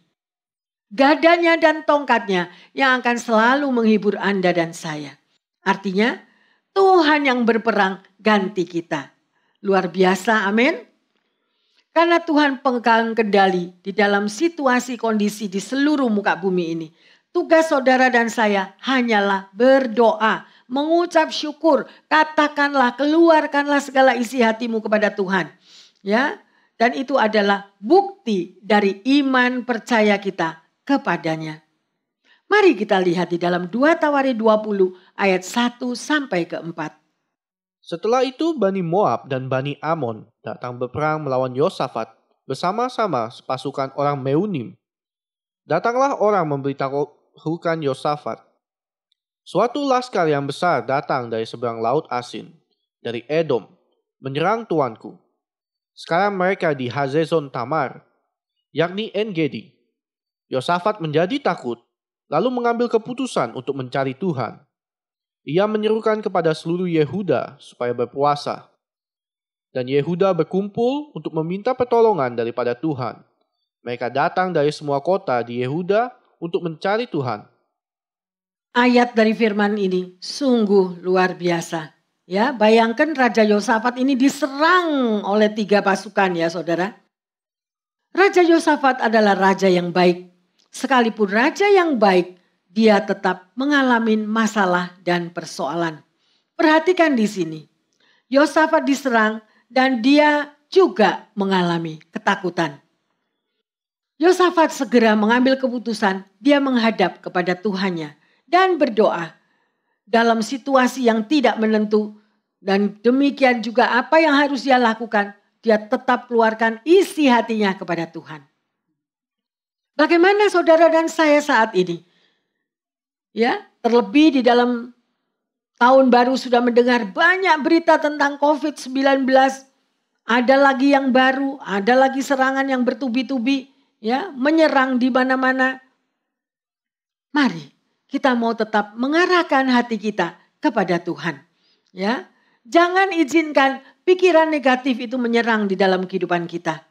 Gadanya dan tongkatnya yang akan selalu menghibur Anda dan saya. Artinya Tuhan yang berperang ganti kita. Luar biasa, amin. Karena Tuhan pegang kendali di dalam situasi kondisi di seluruh muka bumi ini. Tugas saudara dan saya hanyalah berdoa, mengucap syukur, katakanlah, keluarkanlah segala isi hatimu kepada Tuhan. Ya, dan itu adalah bukti dari iman percaya kita kepadanya. Mari kita lihat di dalam 2 Tawarikh 20 ayat 1 sampai ke 4. Setelah itu Bani Moab dan Bani Amon datang berperang melawan Yosafat bersama-sama sepasukan orang Meunim. Datanglah orang memberitahukan Yosafat. Suatu laskar yang besar datang dari seberang laut Asin, dari Edom, menyerang tuanku. Sekarang mereka di Hazezon Tamar, yakni En-Gedi. Yosafat menjadi takut, lalu mengambil keputusan untuk mencari Tuhan. Ia menyerukan kepada seluruh Yehuda supaya berpuasa. Dan Yehuda berkumpul untuk meminta pertolongan daripada Tuhan. Mereka datang dari semua kota di Yehuda untuk mencari Tuhan. Ayat dari firman ini sungguh luar biasa. Ya, bayangkan Raja Yosafat ini diserang oleh 3 pasukan ya saudara. Raja Yosafat adalah raja yang baik. Sekalipun raja yang baik, dia tetap mengalami masalah dan persoalan. Perhatikan di sini. Yosafat diserang dan dia juga mengalami ketakutan. Yosafat segera mengambil keputusan, dia menghadap kepada Tuhannya dan berdoa dalam situasi yang tidak menentu. Dan demikian juga apa yang harus dia lakukan, dia tetap keluarkan isi hatinya kepada Tuhan. Bagaimana saudara dan saya saat ini? Ya, terlebih di dalam tahun baru sudah mendengar banyak berita tentang COVID-19. Ada lagi yang baru, ada lagi serangan yang bertubi-tubi, ya, menyerang di mana-mana. Mari kita mau tetap mengarahkan hati kita kepada Tuhan. Ya, jangan izinkan pikiran negatif itu menyerang di dalam kehidupan kita.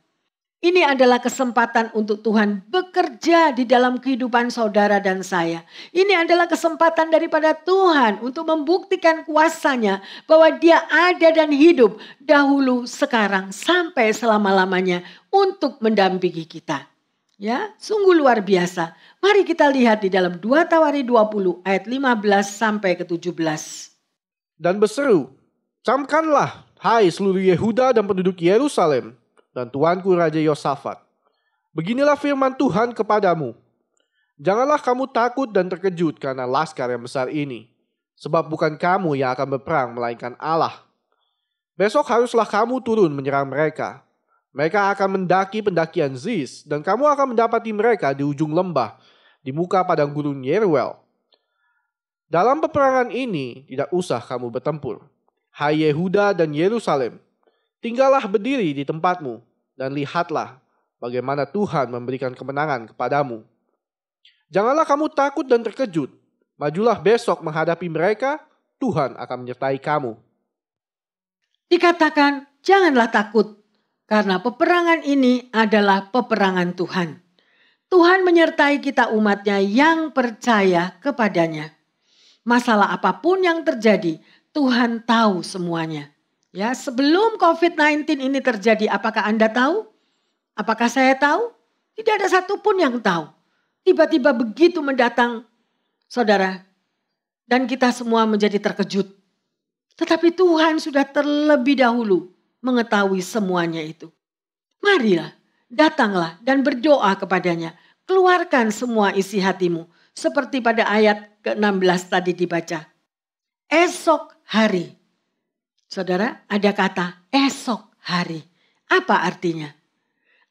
Ini adalah kesempatan untuk Tuhan bekerja di dalam kehidupan saudara dan saya. Ini adalah kesempatan daripada Tuhan untuk membuktikan kuasa-Nya bahwa Dia ada dan hidup dahulu, sekarang, sampai selama-lamanya untuk mendampingi kita. Ya, sungguh luar biasa. Mari kita lihat di dalam 2 Tawari 20 ayat 15 sampai ke 17. Dan berseru, camkanlah, hai seluruh Yehuda dan penduduk Yerusalem, dan tuanku Raja Yosafat. Beginilah firman Tuhan kepadamu. Janganlah kamu takut dan terkejut karena laskar yang besar ini, sebab bukan kamu yang akan berperang, melainkan Allah. Besok haruslah kamu turun menyerang mereka. Mereka akan mendaki pendakian Ziz, dan kamu akan mendapati mereka di ujung lembah, di muka padang gurun Yeruel. Dalam peperangan ini tidak usah kamu bertempur. Hai Yehuda dan Yerusalem, tinggallah berdiri di tempatmu, dan lihatlah bagaimana Tuhan memberikan kemenangan kepadamu. Janganlah kamu takut dan terkejut. Majulah besok menghadapi mereka, Tuhan akan menyertai kamu. Dikatakan, janganlah takut, karena peperangan ini adalah peperangan Tuhan. Tuhan menyertai kita umatnya yang percaya kepadanya. Masalah apapun yang terjadi, Tuhan tahu semuanya. Ya, sebelum COVID-19 ini terjadi, apakah Anda tahu? Apakah saya tahu? Tidak ada satupun yang tahu. Tiba-tiba begitu mendatang, saudara, dan kita semua menjadi terkejut. Tetapi Tuhan sudah terlebih dahulu mengetahui semuanya itu. Marilah, datanglah dan berdoa kepadanya. Keluarkan semua isi hatimu. Seperti pada ayat ke-16 tadi dibaca. Esok hari. Saudara, ada kata esok hari. Apa artinya?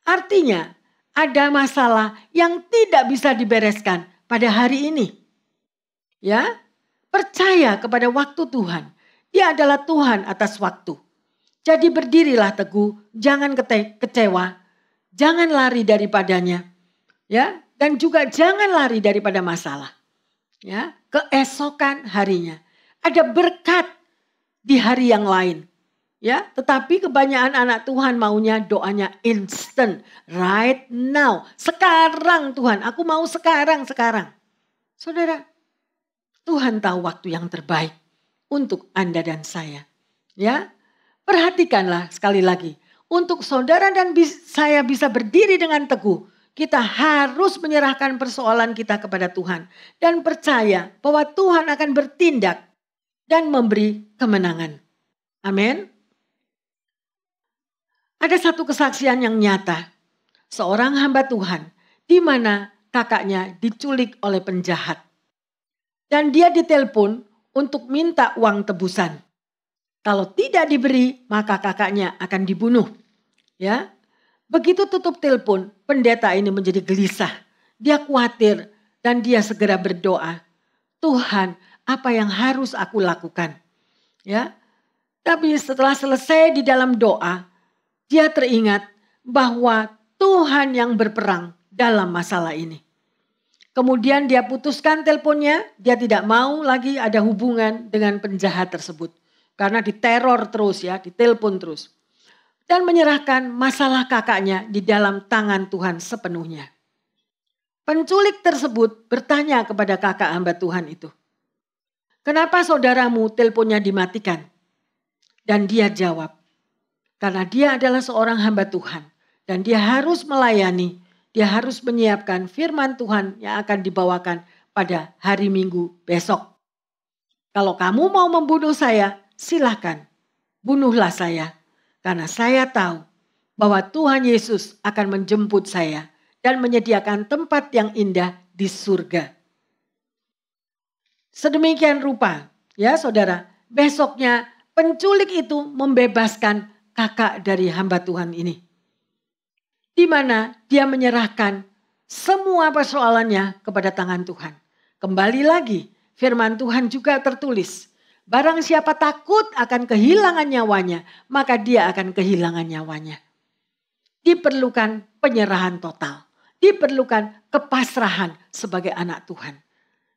Artinya ada masalah yang tidak bisa dibereskan pada hari ini. Ya, percaya kepada waktu Tuhan. Dia adalah Tuhan atas waktu. Jadi berdirilah teguh, jangan kecewa, jangan lari daripadanya. Ya, dan juga jangan lari daripada masalah. Ya, keesokan harinya. Ada berkat di hari yang lain. Ya, tetapi kebanyakan anak Tuhan maunya doanya instant, right now. Sekarang Tuhan, aku mau sekarang. Saudara, Tuhan tahu waktu yang terbaik untuk Anda dan saya. Ya, perhatikanlah sekali lagi. Untuk saudara dan saya bisa berdiri dengan teguh, kita harus menyerahkan persoalan kita kepada Tuhan. Dan percaya bahwa Tuhan akan bertindak dan memberi kemenangan. Amin. Ada satu kesaksian yang nyata. Seorang hamba Tuhan di mana kakaknya diculik oleh penjahat. Dan dia ditelepon untuk minta uang tebusan. Kalau tidak diberi, maka kakaknya akan dibunuh. Ya. Begitu tutup telepon, pendeta ini menjadi gelisah. Dia khawatir dan dia segera berdoa. Tuhan, apa yang harus aku lakukan? Ya. Tapi setelah selesai di dalam doa, dia teringat bahwa Tuhan yang berperang dalam masalah ini. Kemudian dia putuskan teleponnya, dia tidak mau lagi ada hubungan dengan penjahat tersebut. Karena diteror terus ya, ditelepon terus. Dan menyerahkan masalah kakaknya di dalam tangan Tuhan sepenuhnya. Penculik tersebut bertanya kepada kakak hamba Tuhan itu. Kenapa saudaramu teleponnya dimatikan? Dan dia jawab, karena dia adalah seorang hamba Tuhan. Dan dia harus melayani, dia harus menyiapkan firman Tuhan yang akan dibawakan pada hari Minggu besok. Kalau kamu mau membunuh saya, silakan, bunuhlah saya. Karena saya tahu bahwa Tuhan Yesus akan menjemput saya dan menyediakan tempat yang indah di surga. Sedemikian rupa, ya saudara, besoknya penculik itu membebaskan kakak dari hamba Tuhan ini. Di mana dia menyerahkan semua persoalannya kepada tangan Tuhan. Kembali lagi, firman Tuhan juga tertulis. Barang siapa takut akan kehilangan nyawanya, maka dia akan kehilangan nyawanya. Diperlukan penyerahan total. Diperlukan kepasrahan sebagai anak Tuhan.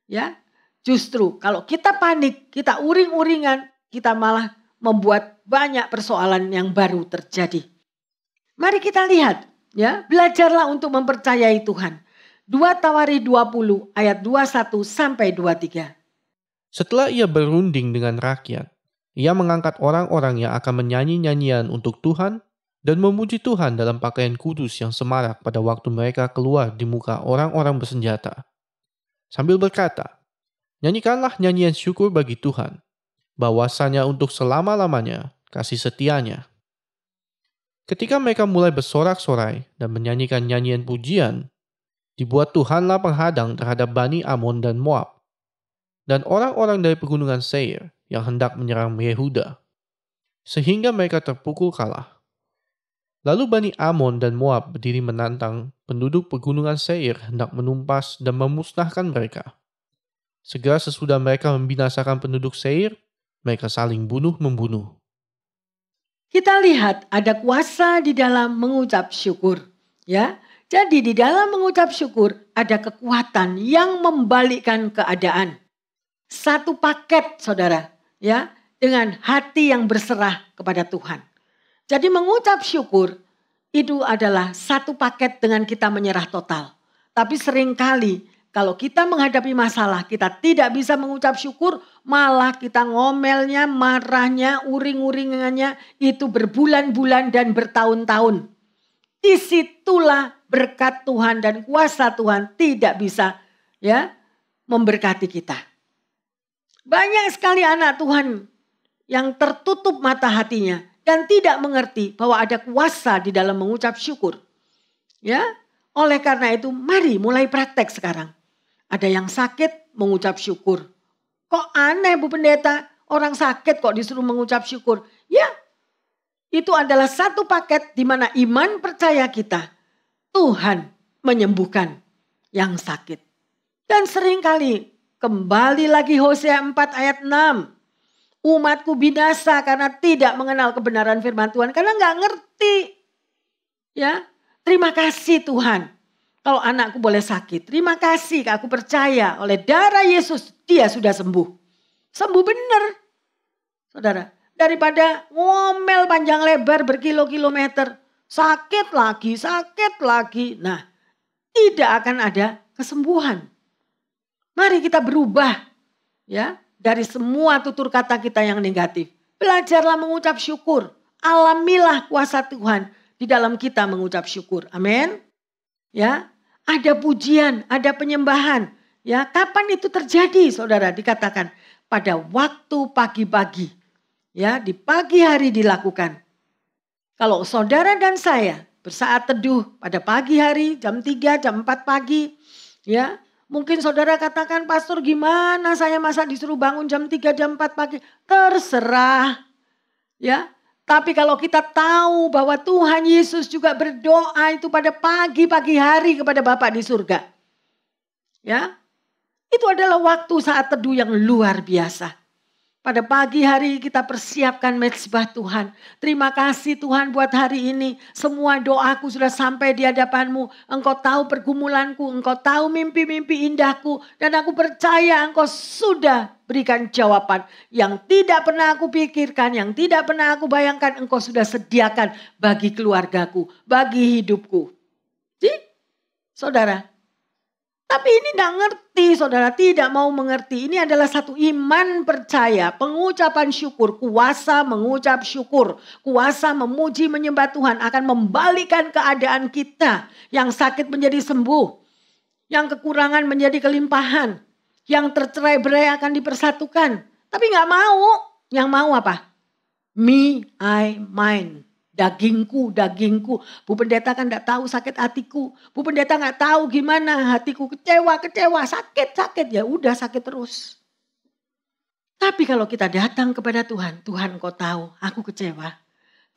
Ya, justru kalau kita panik, kita uring-uringan, kita malah membuat banyak persoalan yang baru terjadi. Mari kita lihat, ya, belajarlah untuk mempercayai Tuhan. 2 Tawari 20 ayat 21 sampai 23. Setelah ia berunding dengan rakyat, ia mengangkat orang-orang yang akan menyanyi nyanyian untuk Tuhan dan memuji Tuhan dalam pakaian kudus yang semarak pada waktu mereka keluar di muka orang-orang bersenjata. Sambil berkata, "Nyanyikanlah nyanyian syukur bagi Tuhan, bahwasanya untuk selama-lamanya kasih setianya." Ketika mereka mulai bersorak-sorai dan menyanyikan nyanyian pujian, dibuat Tuhanlah penghadang terhadap Bani Amon dan Moab, dan orang-orang dari pegunungan Seir yang hendak menyerang Yehuda, sehingga mereka terpukul kalah. Lalu Bani Amon dan Moab berdiri menantang penduduk pegunungan Seir hendak menumpas dan memusnahkan mereka. Segera sesudah mereka membinasakan penduduk Seir, mereka saling bunuh-membunuh. Kita lihat ada kuasa di dalam mengucap syukur, ya. Jadi di dalam mengucap syukur ada kekuatan yang membalikkan keadaan. Satu paket, saudara, ya, dengan hati yang berserah kepada Tuhan. Jadi mengucap syukur itu adalah satu paket dengan kita menyerah total. Tapi seringkali kalau kita menghadapi masalah, kita tidak bisa mengucap syukur, malah kita ngomelnya, marahnya, uring-uringannya itu berbulan-bulan dan bertahun-tahun. Disitulah berkat Tuhan dan kuasa Tuhan tidak bisa, ya, memberkati kita. Banyak sekali anak Tuhan yang tertutup mata hatinya dan tidak mengerti bahwa ada kuasa di dalam mengucap syukur. Ya, oleh karena itu mari mulai praktek sekarang. Ada yang sakit mengucap syukur. Kok aneh Bu Pendeta, orang sakit kok disuruh mengucap syukur. Ya, itu adalah satu paket di mana iman percaya kita. Tuhan menyembuhkan yang sakit. Dan seringkali kembali lagi Hosea 4 ayat 6. Umatku binasa karena tidak mengenal kebenaran firman Tuhan. Karena gak ngerti. Ya, terima kasih Tuhan. Kalau anakku boleh sakit. Terima kasih, aku percaya oleh darah Yesus dia sudah sembuh. Sembuh benar. Saudara, daripada ngomel panjang lebar berkilo-kilometer. Sakit lagi. Nah, tidak akan ada kesembuhan. Mari kita berubah. Ya, dari semua tutur kata kita yang negatif. Belajarlah mengucap syukur. Alamilah kuasa Tuhan di dalam kita mengucap syukur. Amin. Ya, ada pujian, ada penyembahan. Ya, kapan itu terjadi, saudara? Dikatakan pada waktu pagi-pagi. Ya, di pagi hari dilakukan. Kalau saudara dan saya bersaat teduh pada pagi hari jam 3, jam 4 pagi. Ya, mungkin saudara katakan, pastor gimana saya masa disuruh bangun jam 3, jam 4 pagi. Terserah. Ya, tapi kalau kita tahu bahwa Tuhan Yesus juga berdoa itu pada pagi-pagi hari kepada Bapa di surga. Ya, itu adalah waktu saat teduh yang luar biasa. Pada pagi hari kita persiapkan mezbah Tuhan. Terima kasih Tuhan buat hari ini. Semua doaku sudah sampai di hadapan-Mu. Engkau tahu pergumulanku, Engkau tahu mimpi-mimpi indahku. Dan aku percaya Engkau sudah berikan jawaban. Yang tidak pernah aku pikirkan, yang tidak pernah aku bayangkan. Engkau sudah sediakan bagi keluargaku, bagi hidupku. Jadi, saudara. Tapi ini tidak ngerti, saudara, tidak mau mengerti. Ini adalah satu iman percaya, pengucapan syukur, kuasa mengucap syukur. Kuasa memuji menyembah Tuhan akan membalikkan keadaan kita. Yang sakit menjadi sembuh, yang kekurangan menjadi kelimpahan, yang tercerai-berai akan dipersatukan. Tapi gak mau, yang mau apa? Me, I, mine. Dagingku. Bu pendeta kan gak tahu sakit hatiku. Bu pendeta gak tahu gimana hatiku kecewa. Sakit. Ya udah sakit terus. Tapi kalau kita datang kepada Tuhan. Tuhan kau tahu aku kecewa.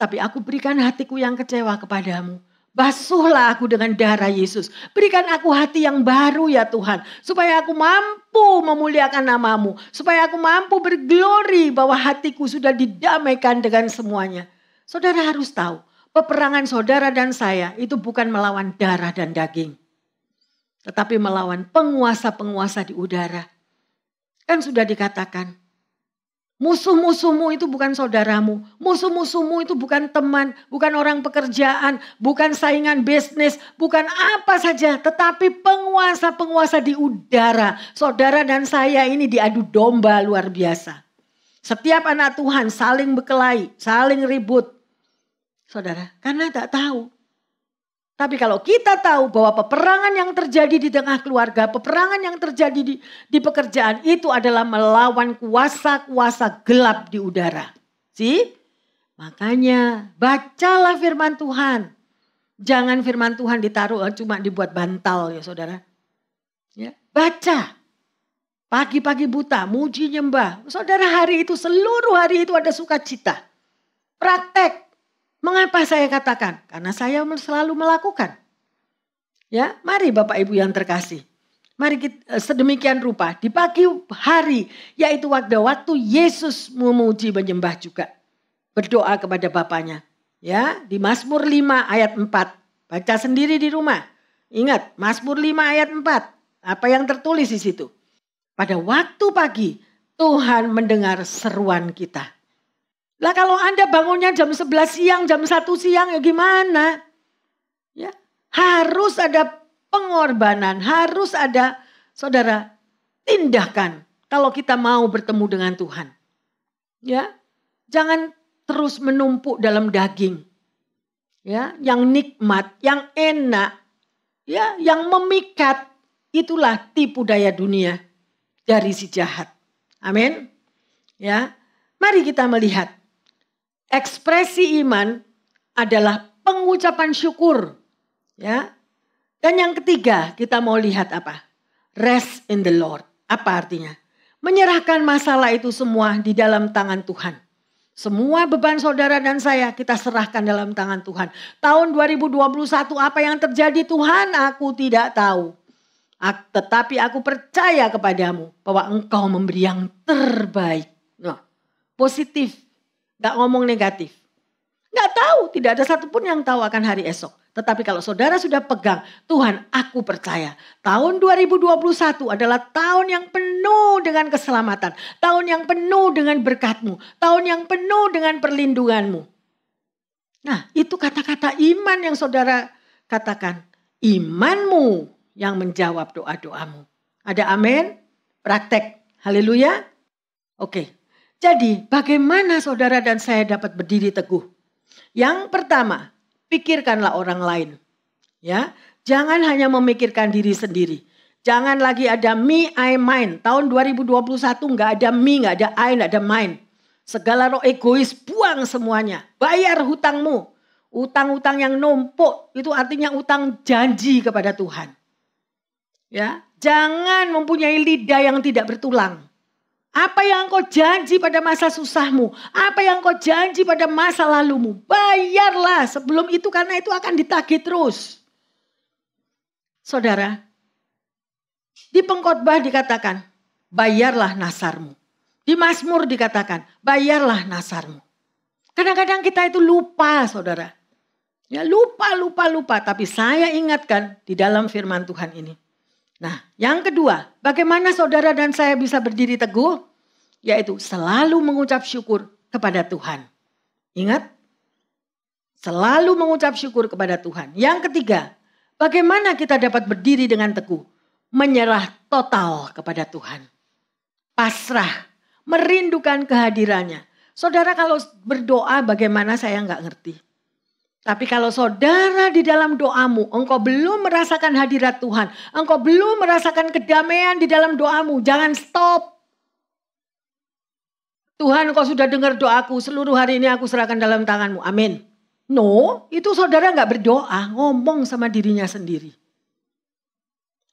Tapi aku berikan hatiku yang kecewa kepadamu. Basuhlah aku dengan darah Yesus. Berikan aku hati yang baru ya Tuhan. Supaya aku mampu memuliakan namamu. Supaya aku mampu berglori bahwa hatiku sudah didamaikan dengan semuanya. Saudara harus tahu, peperangan saudara dan saya itu bukan melawan darah dan daging. Tetapi melawan penguasa-penguasa di udara. Kan sudah dikatakan, musuh-musuhmu itu bukan saudaramu. Musuh-musuhmu itu bukan teman, bukan orang pekerjaan, bukan saingan bisnis, bukan apa saja. Tetapi penguasa-penguasa di udara. Saudara dan saya ini diadu domba luar biasa. Setiap anak Tuhan saling berkelahi, saling ribut. Saudara, karena tak tahu. Tapi kalau kita tahu bahwa peperangan yang terjadi di tengah keluarga, peperangan yang terjadi di pekerjaan itu adalah melawan kuasa-kuasa gelap di udara. Makanya bacalah firman Tuhan. Jangan firman Tuhan ditaruh cuma dibuat bantal ya saudara. Ya, baca. Pagi-pagi buta, muji nyembah. Saudara, hari itu seluruh hari itu ada sukacita. Praktek. Mengapa saya katakan? Karena saya selalu melakukan. Ya, mari Bapak Ibu yang terkasih. Mari kita sedemikian rupa di pagi hari, yaitu waktu Yesus memuji menyembah juga. Berdoa kepada Bapaknya. Ya, di Mazmur 5 ayat 4. Baca sendiri di rumah. Ingat, Mazmur 5 ayat 4. Apa yang tertulis di situ? Pada waktu pagi, Tuhan mendengar seruan kita. Lah kalau Anda bangunnya jam 11 siang, jam 1 siang ya gimana? Ya, harus ada pengorbanan, harus ada saudara tindakan kalau kita mau bertemu dengan Tuhan. Ya, jangan terus menumpuk dalam daging. Ya, yang nikmat, yang enak, ya, yang memikat, itulah tipu daya dunia dari si jahat. Amin. Ya, mari kita melihat. Ekspresi iman adalah pengucapan syukur. Ya. Dan yang ketiga kita mau lihat apa? Rest in the Lord. Apa artinya? Menyerahkan masalah itu semua di dalam tangan Tuhan. Semua beban saudara dan saya kita serahkan dalam tangan Tuhan. Tahun 2021 apa yang terjadi Tuhan aku tidak tahu. Tetapi aku percaya kepadamu bahwa engkau memberi yang terbaik. Nah, positif. Gak ngomong negatif. Gak tahu, tidak ada satupun yang tahu akan hari esok. Tetapi kalau saudara sudah pegang, Tuhan aku percaya. Tahun 2021 adalah tahun yang penuh dengan keselamatan. Tahun yang penuh dengan berkat-Mu. Tahun yang penuh dengan perlindungan-Mu. Nah itu kata-kata iman yang saudara katakan. Iman-Mu yang menjawab doa-doamu. Ada amin? Praktek. Haleluya. Oke. Jadi bagaimana saudara dan saya dapat berdiri teguh? Yang pertama, pikirkanlah orang lain. Ya, jangan hanya memikirkan diri sendiri. Jangan lagi ada me, I, mine. Tahun 2021 nggak ada me, nggak ada I, nggak ada mine. Segala roh egois buang semuanya. Bayar hutangmu. Utang-utang yang numpuk itu artinya utang janji kepada Tuhan. Ya, jangan mempunyai lidah yang tidak bertulang. Apa yang kau janji pada masa susahmu. Apa yang kau janji pada masa lalumu. Bayarlah sebelum itu karena itu akan ditagih terus. Saudara. Di pengkhotbah dikatakan. Bayarlah nasarmu. Di Mazmur dikatakan. Bayarlah nasarmu. Kadang-kadang kita itu lupa saudara. Ya lupa. Tapi saya ingatkan di dalam firman Tuhan ini. Nah, yang kedua, bagaimana saudara dan saya bisa berdiri teguh? Yaitu selalu mengucap syukur kepada Tuhan. Ingat? Selalu mengucap syukur kepada Tuhan. Yang ketiga, bagaimana kita dapat berdiri dengan teguh? Menyerah total kepada Tuhan. Pasrah, merindukan kehadirannya. Saudara kalau berdoa bagaimana saya nggak ngerti. Tapi kalau saudara di dalam doamu, engkau belum merasakan hadirat Tuhan. Engkau belum merasakan kedamaian di dalam doamu. Jangan stop. Tuhan engkau sudah dengar doaku. Seluruh hari ini aku serahkan dalam tanganmu. Amin. No, itu saudara gak berdoa. Ngomong sama dirinya sendiri.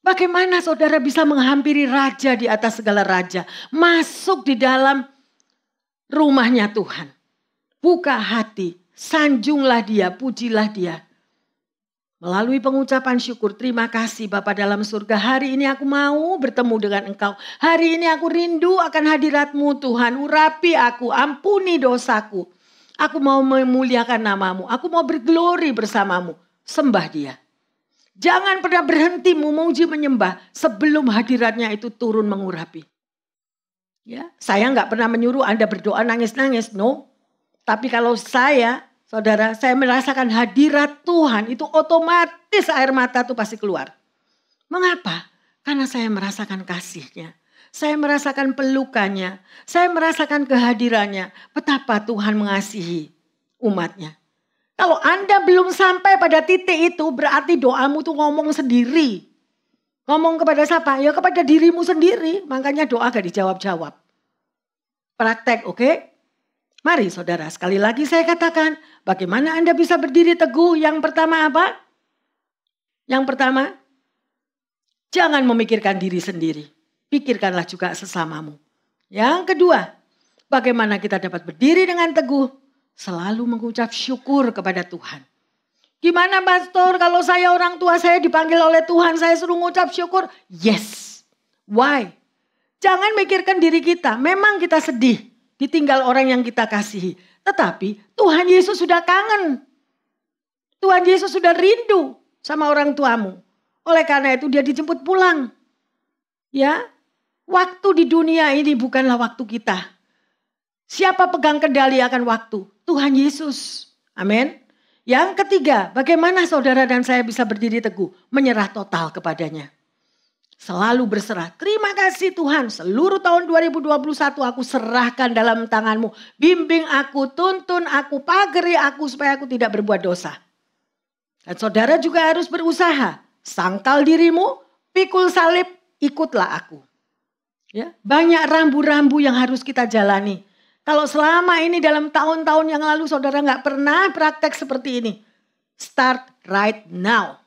Bagaimana saudara bisa menghampiri raja di atas segala raja. Masuk di dalam rumahnya Tuhan. Buka hati. Sanjunglah dia, pujilah dia. Melalui pengucapan syukur, terima kasih Bapa dalam surga. Hari ini aku mau bertemu dengan Engkau. Hari ini aku rindu akan hadirat-Mu Tuhan. Urapi aku, ampuni dosaku. Aku mau memuliakan nama-Mu. Aku mau berglori bersama-Mu. Sembah dia. Jangan pernah berhenti memuji menyembah sebelum hadiratnya itu turun mengurapi. Ya, saya nggak pernah menyuruh Anda berdoa nangis-nangis, no. Tapi kalau saya, saudara, saya merasakan hadirat Tuhan, itu otomatis air mata itu pasti keluar. Mengapa? Karena saya merasakan kasih-Nya. Saya merasakan pelukannya. Saya merasakan kehadirannya. Betapa Tuhan mengasihi umat-Nya. Kalau Anda belum sampai pada titik itu, berarti doamu tuh ngomong sendiri. Ngomong kepada siapa? Ya kepada dirimu sendiri. Makanya doa gak dijawab-jawab. Praktek, oke? Mari saudara, sekali lagi saya katakan, bagaimana Anda bisa berdiri teguh? Yang pertama apa? Yang pertama, jangan memikirkan diri sendiri. Pikirkanlah juga sesamamu. Yang kedua, bagaimana kita dapat berdiri dengan teguh? Selalu mengucap syukur kepada Tuhan. Gimana pastor kalau saya orang tua saya dipanggil oleh Tuhan, saya suruh mengucap syukur? Yes. Why? Jangan mikirkan diri kita. Memang kita sedih ditinggal orang yang kita kasihi. Tetapi Tuhan Yesus sudah kangen. Tuhan Yesus sudah rindu sama orang tuamu. Oleh karena itu dia dijemput pulang. Ya, waktu di dunia ini bukanlah waktu kita. Siapa pegang kendali akan waktu? Tuhan Yesus. Amin. Yang ketiga, bagaimana saudara dan saya bisa berdiri teguh? Menyerah total kepadanya. Selalu berserah. Terima kasih Tuhan. Seluruh tahun 2021 aku serahkan dalam tanganmu. Bimbing aku, tuntun aku, pagari aku supaya aku tidak berbuat dosa. Dan saudara juga harus berusaha. Sangkal dirimu, pikul salib, ikutlah aku. Ya, banyak rambu-rambu yang harus kita jalani. Kalau selama ini dalam tahun-tahun yang lalu saudara gak pernah praktek seperti ini. Start right now.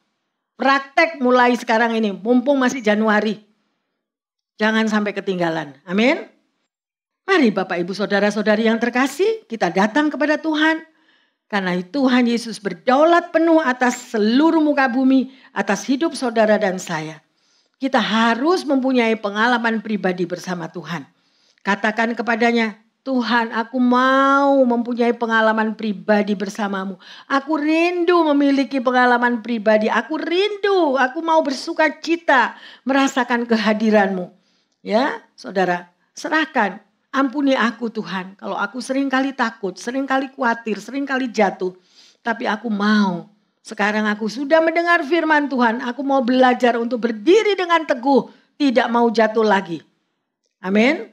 Praktek mulai sekarang ini, mumpung masih Januari. Jangan sampai ketinggalan. Amin. Mari Bapak Ibu Saudara-saudari yang terkasih, kita datang kepada Tuhan. Karena Tuhan Yesus berdaulat penuh atas seluruh muka bumi, atas hidup saudara dan saya. Kita harus mempunyai pengalaman pribadi bersama Tuhan. Katakan kepadanya, Tuhan, aku mau mempunyai pengalaman pribadi bersamamu. Aku rindu memiliki pengalaman pribadi. Aku rindu, aku mau bersuka cita merasakan kehadiranmu. Ya, saudara, serahkan. Ampuni aku Tuhan. Kalau aku seringkali takut, seringkali khawatir, seringkali jatuh. Tapi aku mau. Sekarang aku sudah mendengar firman Tuhan. Aku mau belajar untuk berdiri dengan teguh. Tidak mau jatuh lagi. Amin.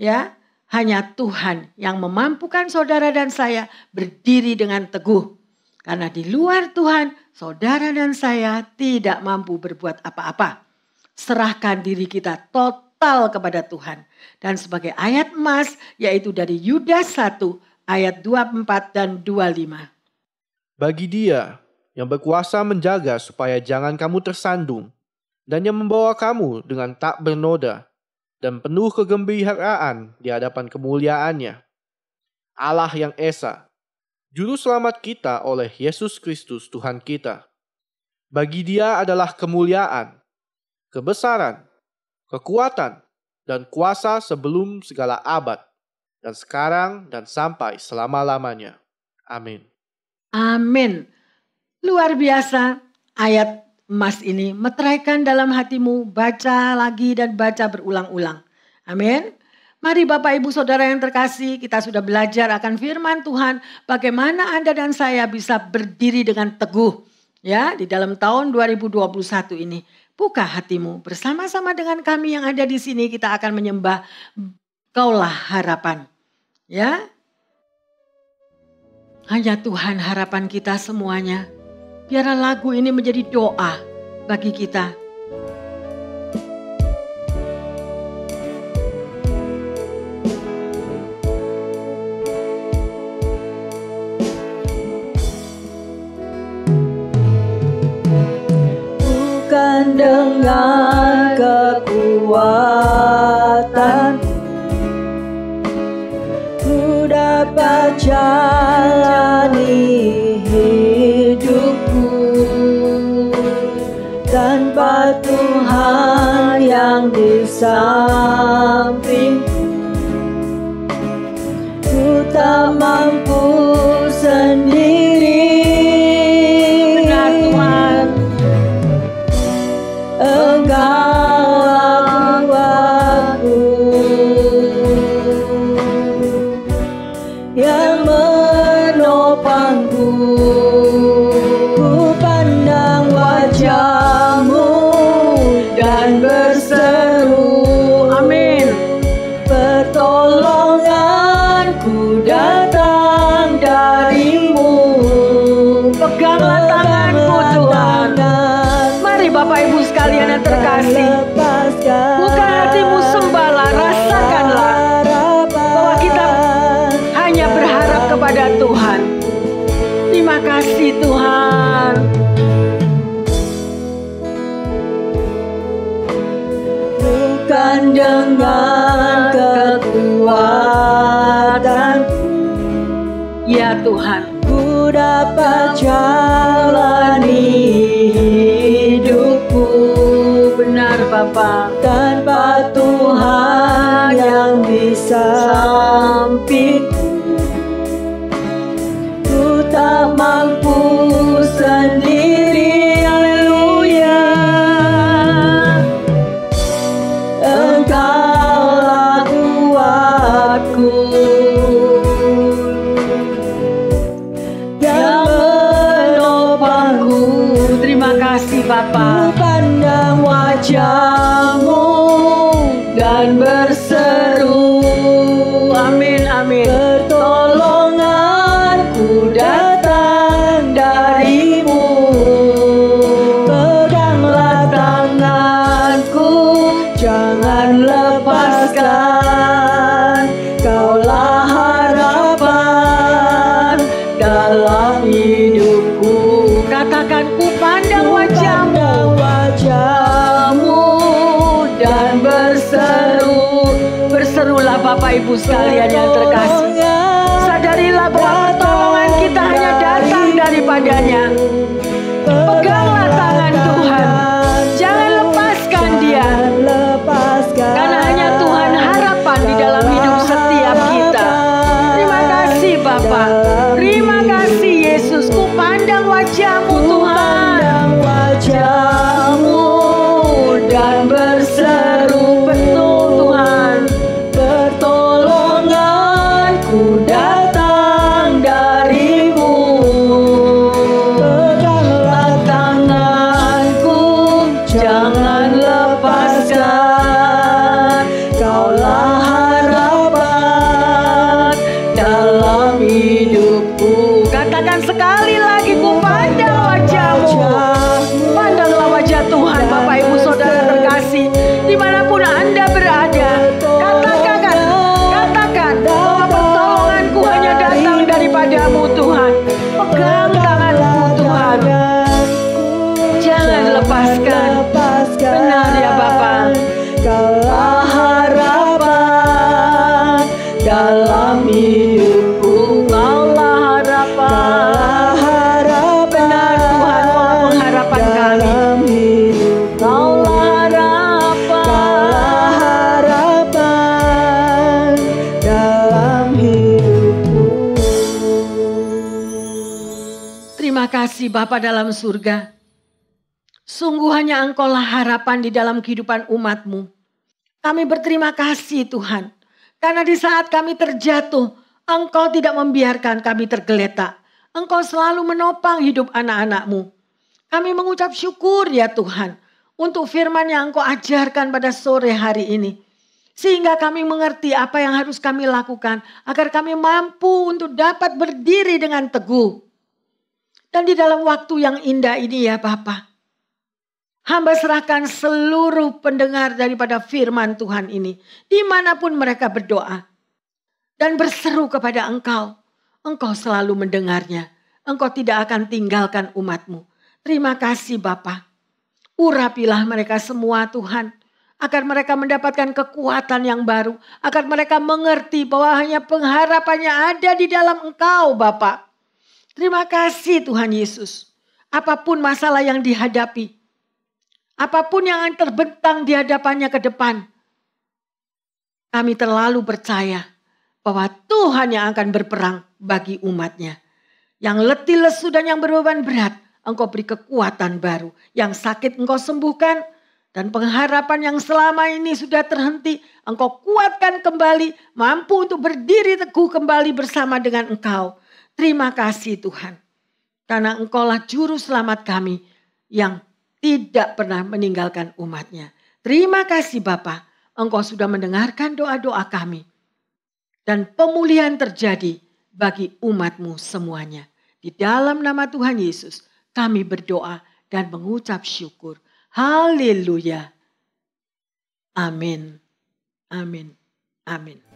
Ya. Hanya Tuhan yang memampukan saudara dan saya berdiri dengan teguh. Karena di luar Tuhan, saudara dan saya tidak mampu berbuat apa-apa. Serahkan diri kita total kepada Tuhan. Dan sebagai ayat emas, yaitu dari Yudas 1 ayat 24 dan 25. Bagi Dia yang berkuasa menjaga supaya jangan kamu tersandung, dan yang membawa kamu dengan tak bernoda, dan penuh kegembiraan di hadapan kemuliaannya. Allah yang Esa, Juru Selamat kita oleh Yesus Kristus Tuhan kita. Bagi Dia adalah kemuliaan, kebesaran, kekuatan, dan kuasa sebelum segala abad, dan sekarang dan sampai selama-lamanya. Amin. Amin. Luar biasa ayat emas ini, meteraikan dalam hatimu, baca lagi dan baca berulang-ulang. Amin. Mari Bapak Ibu Saudara yang terkasih, kita sudah belajar akan firman Tuhan, bagaimana Anda dan saya bisa berdiri dengan teguh ya di dalam tahun 2021 ini. Buka hatimu bersama-sama dengan kami yang ada di sini, kita akan menyembah Kaulah harapan. Ya. Hanya Tuhan harapan kita semuanya. Biarlah lagu ini menjadi doa bagi kita. Bukan dengan kekuatan ku dapat jalani hidupku, tanpa Tuhan yang di sampingku ku tak mampu sendiri. Benar Tuhan. Engkau aku yang menopangku, ku pandang wajah-Mu dan berseru, Amin. pertolonganku datang kasih Tuhan. Bukan dengan kekuatan Ya Tuhan, ku dapat jalani hidupku, benar Bapa. tanpa Tuhan yang bisa sampingku. Ku tak mampu sendiri, haleluya. Engkaulah kuatku yang menopangku. Terima kasih Ku Bapa. pandang wajah-Mu dan berseru, Amin, amin. pertolonganku datang dari-Mu. Peganglah tanganku, jangan lepaskan. Kaulah harapan dalam hidupku. Katakan, ku pandang wajah-Mu. Pandang wajah-Mu dan berseru. Berserulah Bapak Ibu sekalian yang terkasih. Sadarilah bahwa pertolongan kita hanya datang daripadanya. Peganglah tangan Tuhan. Jangan lepaskan Dia. Karena hanya Tuhan harapan di dalam hidup setiap kita. Terima kasih Bapa. Terima kasih Yesus. Ku pandang wajah-Mu Tuhan. Wajah-Mu dan berseru, Betul Tuhan. pertolonganku datang dari-Mu. Peganglah tanganku, jangan lepaskan. Kaulah harapan dalam hidupku. Katakan sekali lagi, ku pandang wajah-Mu. Pandanglah wajah Tuhan Bapak Ibu Saudara terkasih. Dimanapun Anda berada. Katakan bahwa pertolonganku hanya datang daripada-Mu Tuhan. Pegang tanganku Tuhan. Jangan lepaskan. Benar ya Bapa. Kaulah harapan dalam hidupku. Kaulah harapan. Benar Tuhan, Kaulah pengharapan kami. Kaulah harapan dalam hidupku. Terima kasih Bapa dalam surga. Sungguh hanya Engkaulah harapan di dalam kehidupan umat-Mu. Kami berterima kasih Tuhan. Karena di saat kami terjatuh, Engkau tidak membiarkan kami tergeletak. Engkau selalu menopang hidup anak-anak-Mu. Kami mengucap syukur ya Tuhan. Untuk firman yang Engkau ajarkan pada sore hari ini. Sehingga kami mengerti apa yang harus kami lakukan. Agar kami mampu untuk dapat berdiri dengan teguh. Dan di dalam waktu yang indah ini ya Bapa. Hamba serahkan seluruh pendengar daripada firman Tuhan ini. Dimanapun mereka berdoa. Dan berseru kepada Engkau. Engkau selalu mendengarnya. Engkau tidak akan tinggalkan umat-Mu. Terima kasih Bapa. Urapilah mereka semua Tuhan. Agar mereka mendapatkan kekuatan yang baru. Agar mereka mengerti bahwa hanya pengharapannya ada di dalam Engkau Bapa. Terima kasih Tuhan Yesus. Apapun masalah yang dihadapi. Apapun yang terbentang di hadapannya ke depan. Kami terlalu percaya bahwa Tuhan yang akan berperang bagi umatnya. Yang letih lesu dan yang berbeban berat, Engkau beri kekuatan baru. Yang sakit Engkau sembuhkan. Dan pengharapan yang selama ini sudah terhenti, Engkau kuatkan kembali. Mampu untuk berdiri teguh kembali bersama dengan Engkau. Terima kasih Tuhan. Karena Engkaulah juru selamat kami yang tidak pernah meninggalkan umatnya. Terima kasih Bapa. Engkau sudah mendengarkan doa-doa kami. Dan pemulihan terjadi bagi umat-Mu semuanya. Di dalam nama Tuhan Yesus kami berdoa dan mengucap syukur. Haleluya. Amin. Amin. Amin.